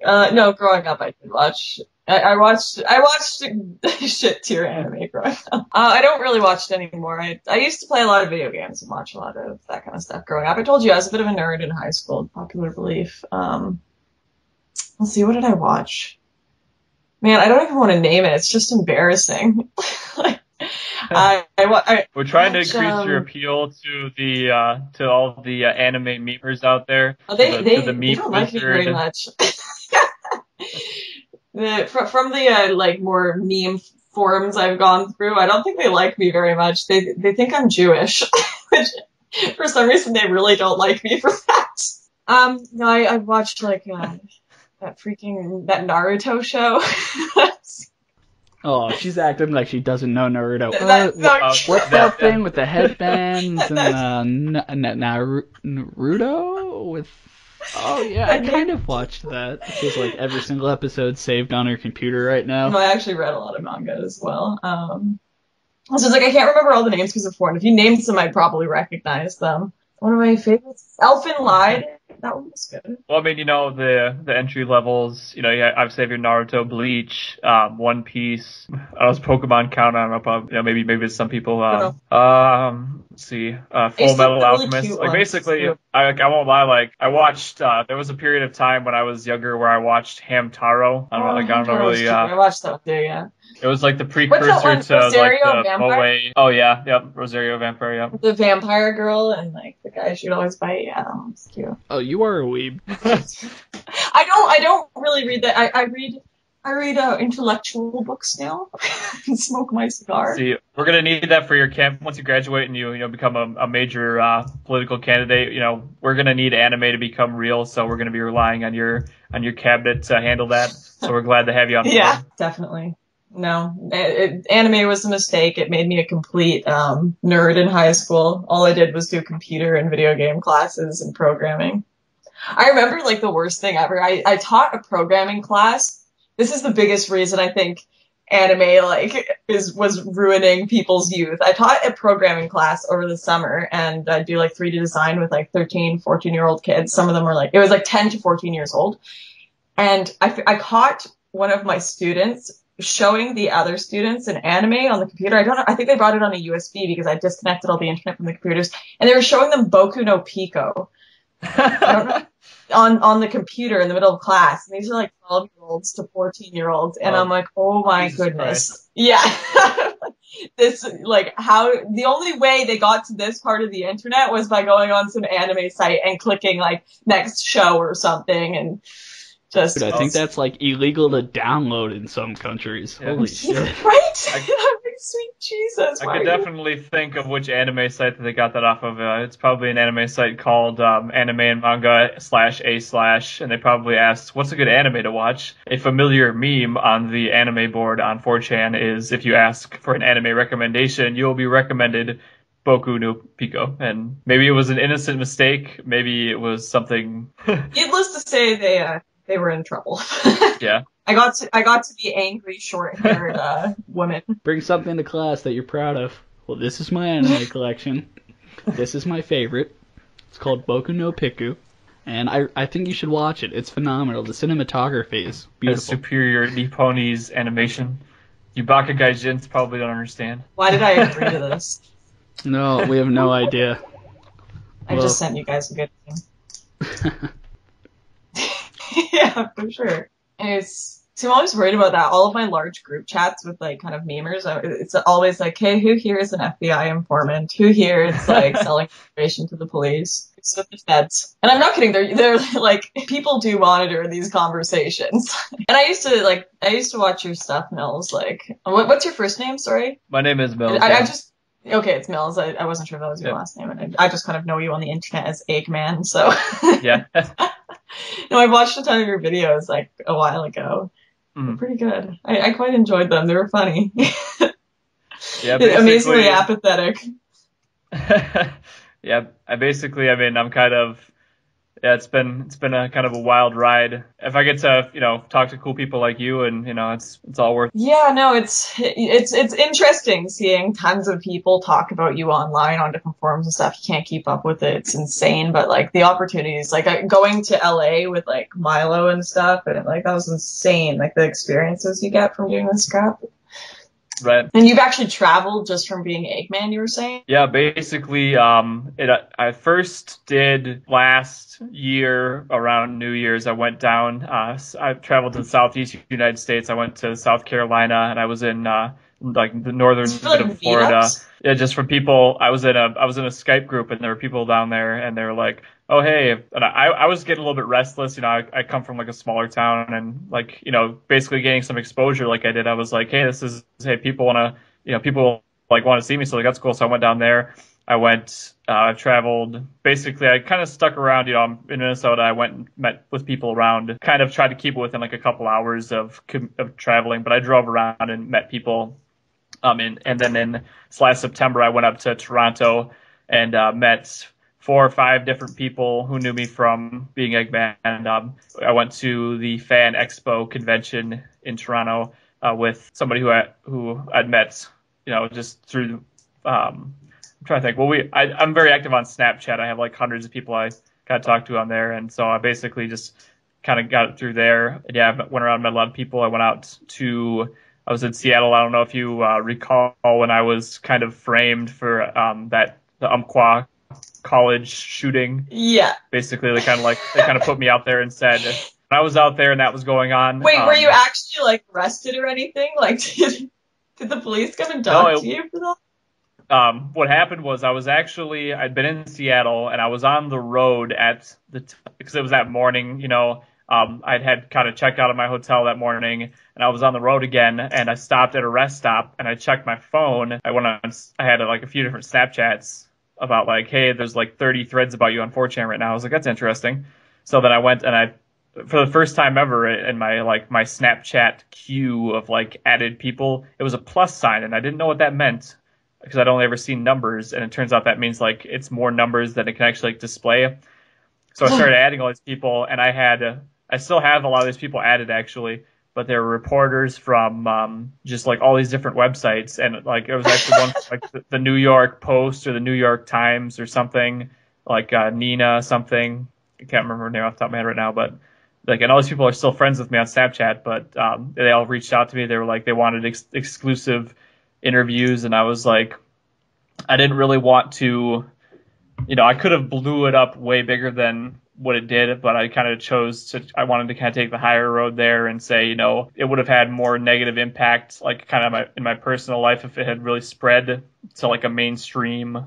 S2: god. No, growing up I did watch. I watched shit tier anime growing up. I don't really watch it anymore. I used to play a lot of video games and watch a lot of that kind of stuff growing up. I told you I was a bit of a nerd in high school, popular belief. Let's see, what did I watch? Man, I don't even want to name it. It's just embarrassing.
S1: We're trying to increase your appeal to all the anime memers out there.
S2: They don't like me very much. From the like more meme forums I've gone through, I don't think they like me very much. They think I'm Jewish, which for some reason they really don't like me for that. No, I've watched like that Naruto show.
S3: Oh, she's acting like she doesn't know Naruto. What's
S1: that
S3: that thing with the headbands and Naruto with? Oh yeah, I kind of watched that. She's like every single episode saved on her computer right now.
S2: No, I actually read a lot of manga as well. So it's like I can't remember all the names because of foreign. If you named some, I'd probably recognize them. One of my favorites, Elfen Lied. That one was good.
S1: Well, I mean, the entry levels, obviously have your Naruto, Bleach, One Piece. I was Pokemon count on up. Maybe it's some people. Let's see, Full Metal Alchemist. Really like basically, I won't lie. Like I watched. There was a period of time when I was younger where I watched Hamtaro. I don't know really.
S2: I watched that there. Yeah.
S1: It was like the precursor to
S2: Rosario
S1: like the
S2: Vampire?
S1: Moe. Oh yeah, yep, Rosario Vampire, yeah.
S2: The vampire girl and like the guy she'd always bite. Yeah, that one's cute.
S3: Oh, you are a weeb.
S2: I don't really read that. I read intellectual books now and smoke my cigar.
S1: See, we're gonna need that for your camp once you graduate and you become a major political candidate. We're gonna need anime to become real, so we're gonna be relying on your cabinet to handle that. So we're glad to have you on board.
S2: Yeah, definitely. No, anime was a mistake. It made me a complete nerd in high school. All I did was do computer and video game classes and programming. I remember like the worst thing ever. I taught a programming class. This is the biggest reason I think anime was ruining people's youth. I taught a programming class over the summer and I do like 3D design with like 13, 14-year-old kids. Some of them were it was like 10 to 14 years old. And I caught one of my students showing the other students an anime on the computer. I don't know. I think they brought it on a USB because I disconnected all the internet from the computers, and they were showing them Boku no Pico. I don't know, on the computer in the middle of class. And these are like 12-year-olds to 14-year-olds, and I'm like, oh my Jesus goodness, Christ. Yeah. This how the only way they got to this part of the internet was by going on some anime site and clicking like next show or something and.
S3: Dude, I think that's illegal to download in some countries. Yeah. Holy shit!
S2: Right? Sweet Jesus!
S1: I could definitely think of which anime site that they got that off of. It's probably an anime site called Anime and Manga /a/, and they probably asked, "What's a good anime to watch?" A familiar meme on the anime board on 4chan is, if you ask for an anime recommendation, you will be recommended Boku no Pico, and maybe it was an innocent mistake. Maybe it was something.
S2: Needless to say, they were in trouble.
S1: Yeah.
S2: I got to be angry, short-haired woman.
S3: Bring something to class that you're proud of. Well, this is my anime collection. This is my favorite. It's called Boku no Pico. And I think you should watch it. It's phenomenal. The cinematography is beautiful.
S1: It's superior Nipponese animation. You Baka Gaijins probably don't understand.
S2: Why did I agree to this?
S3: No, we have no idea.
S2: I just sent you guys a good thing. Yeah, for sure. So I'm always worried about that. All of my large group chats with kind of memers, it's always like, hey, who here is an FBI informant? Who here is selling information to the police? So the feds. And I'm not kidding. They're people do monitor these conversations. And I used to watch your stuff, Mills. What's your first name? Sorry.
S1: My name is Mills.
S2: Okay, it's Mills. I wasn't sure if that was your last name, and I just kind of know you on the internet as Eggman. So
S1: yeah.
S2: No, I watched a ton of your videos a while ago. They're pretty good. I quite enjoyed them. They were funny.
S1: Yeah,
S2: amazingly apathetic.
S1: Yeah, I'm kind of. Yeah, it's been a kind of a wild ride. If I get to talk to cool people like you, and it's all worth.
S2: Yeah, no, it's interesting seeing tons of people talk about you online on different forums and stuff. You can't keep up with it. It's insane, but the opportunities, going to LA with Milo and stuff, and that was insane. The experiences you get from doing this crap.
S1: Right.
S2: And you've actually traveled just from being Eggman, you were saying?
S1: Yeah, basically, I first did last year around New Year's. I went down. I traveled to the southeast United States. I went to South Carolina, and I was in the northern bit of Florida.
S2: Meetups?
S1: Yeah, just from people. I was in a Skype group, and there were people down there, and they were like, oh, hey, and I was getting a little bit restless. I come from like a smaller town and like, basically getting some exposure like I did. I was like, hey, hey, people want to, people like want to see me. So like, that's cool. So I went down there. I traveled. Basically, I kind of stuck around. I'm in Minnesota. I went and met with people around. Kind of tried to keep it within like a couple hours of traveling. But I drove around and met people. And then in last September, I went up to Toronto and met 4 or 5 different people who knew me from being Eggman. And I went to the Fan Expo convention in Toronto with somebody who I'd met, just through. I'm trying to think. Well, I'm very active on Snapchat. I have like hundreds of people I got to talk to on there, and so I basically just kind of got it through there. And yeah, I went around, met a lot of people. I was in Seattle. I don't know if you recall when I was kind of framed for the Umpqua college shooting.
S2: Yeah.
S1: Basically, they kind of put me out there and said when I was out there and that was going on.
S2: Wait, were you actually like arrested or anything? Like, did the police come and talk to you for that?
S1: What happened was I'd been in Seattle and I was on the road because it was that morning, I'd had kind of checked out of my hotel that morning and I was on the road again and I stopped at a rest stop and I checked my phone. I had like a few different Snapchats about like, hey, there's like 30 threads about you on 4chan right now. I was like, that's interesting. So then I went and for the first time ever in my Snapchat queue of like added people, it was a plus sign and I didn't know what that meant because I'd only ever seen numbers, and it turns out that means like it's more numbers than it can actually like display. So I started adding all these people, and I still have a lot of these people added actually, but they were reporters from just like all these different websites, and like it was actually one from, like the New York Post or the New York Times or something, like Nina something. I can't remember her name off the top of my head right now, but like, and all these people are still friends with me on Snapchat, but they all reached out to me. They were like, they wanted exclusive interviews, and I was like, I didn't really want to, I could have blew it up way bigger than what it did, but I kind of I wanted to kind of take the higher road there and say, it would have had more negative impact, like kind of in my personal life if it had really spread to like a mainstream,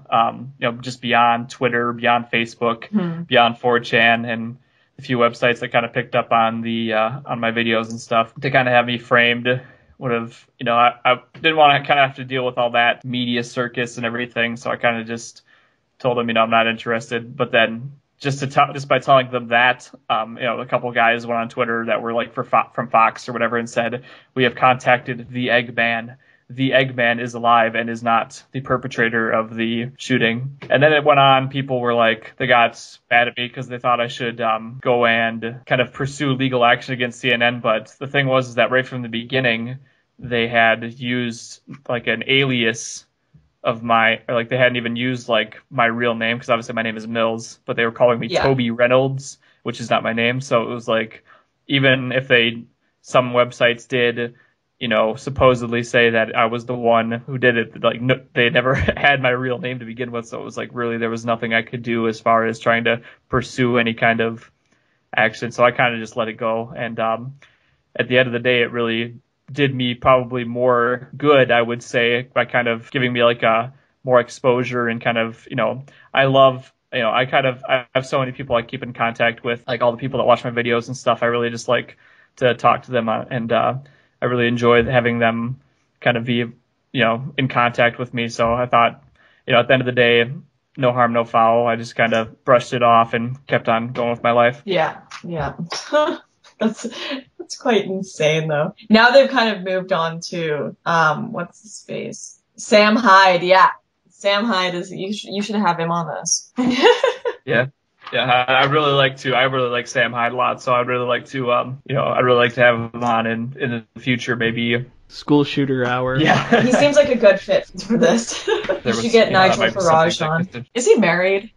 S1: just beyond Twitter, beyond Facebook, beyond 4chan, and a few websites that kind of picked up on on my videos and stuff to kind of have me framed. Would have, I didn't want to kind of have to deal with all that media circus and everything, so I kind of just told them, I'm not interested. But then just by telling them that, a couple of guys went on Twitter that were like from Fox or whatever and said, we have contacted the Eggman. The Eggman is alive and is not the perpetrator of the shooting. And then it went on. People were like, they got mad at me because they thought I should go and kind of pursue legal action against CNN. But the thing was that right from the beginning, they had used like an alias of they hadn't even used like my real name because obviously my name is Mills, but they were calling me Toby Reynolds, which is not my name. So it was like, even if some websites did, supposedly say that I was the one who did it, like they never had my real name to begin with. So it was like, really, there was nothing I could do as far as trying to pursue any kind of action. So I kind of just let it go. And at the end of the day, it really did me probably more good, I would say, by kind of giving me like a more exposure and kind of, I love, I have so many people I keep in contact with, like all the people that watch my videos and stuff. I really just like to talk to them and I really enjoy having them kind of be, in contact with me. So I thought, at the end of the day, no harm, no foul. I just kind of brushed it off and kept on going with my life.
S2: Yeah. That's quite insane though. Now they've kind of moved on to what's his face? Sam Hyde. Yeah, Sam Hyde is. You should have him on this.
S1: Yeah. I really like Sam Hyde a lot, so I'd really like to I'd really like to have him on in the future, maybe.
S3: School shooter hour.
S1: Yeah.
S2: He seems like a good fit for this. You should get Nigel Farage on. Is he married?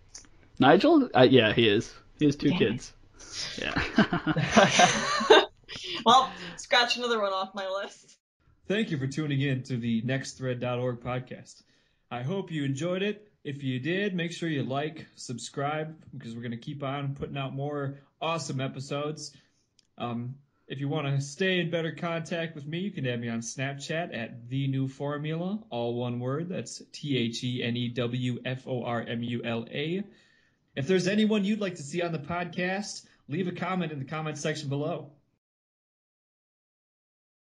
S3: Nigel? Yeah, he is. He has 2 kids. Yeah.
S2: Well, scratch another one off my list.
S4: Thank you for tuning in to the nextthread.org podcast. I hope you enjoyed it. If you did, make sure you like, subscribe, because we're going to keep on putting out more awesome episodes. If you want to stay in better contact with me, you can add me on Snapchat at The New Formula, all one word. That's TheNewFormula. If there's anyone you'd like to see on the podcast, leave a comment in the comment section below.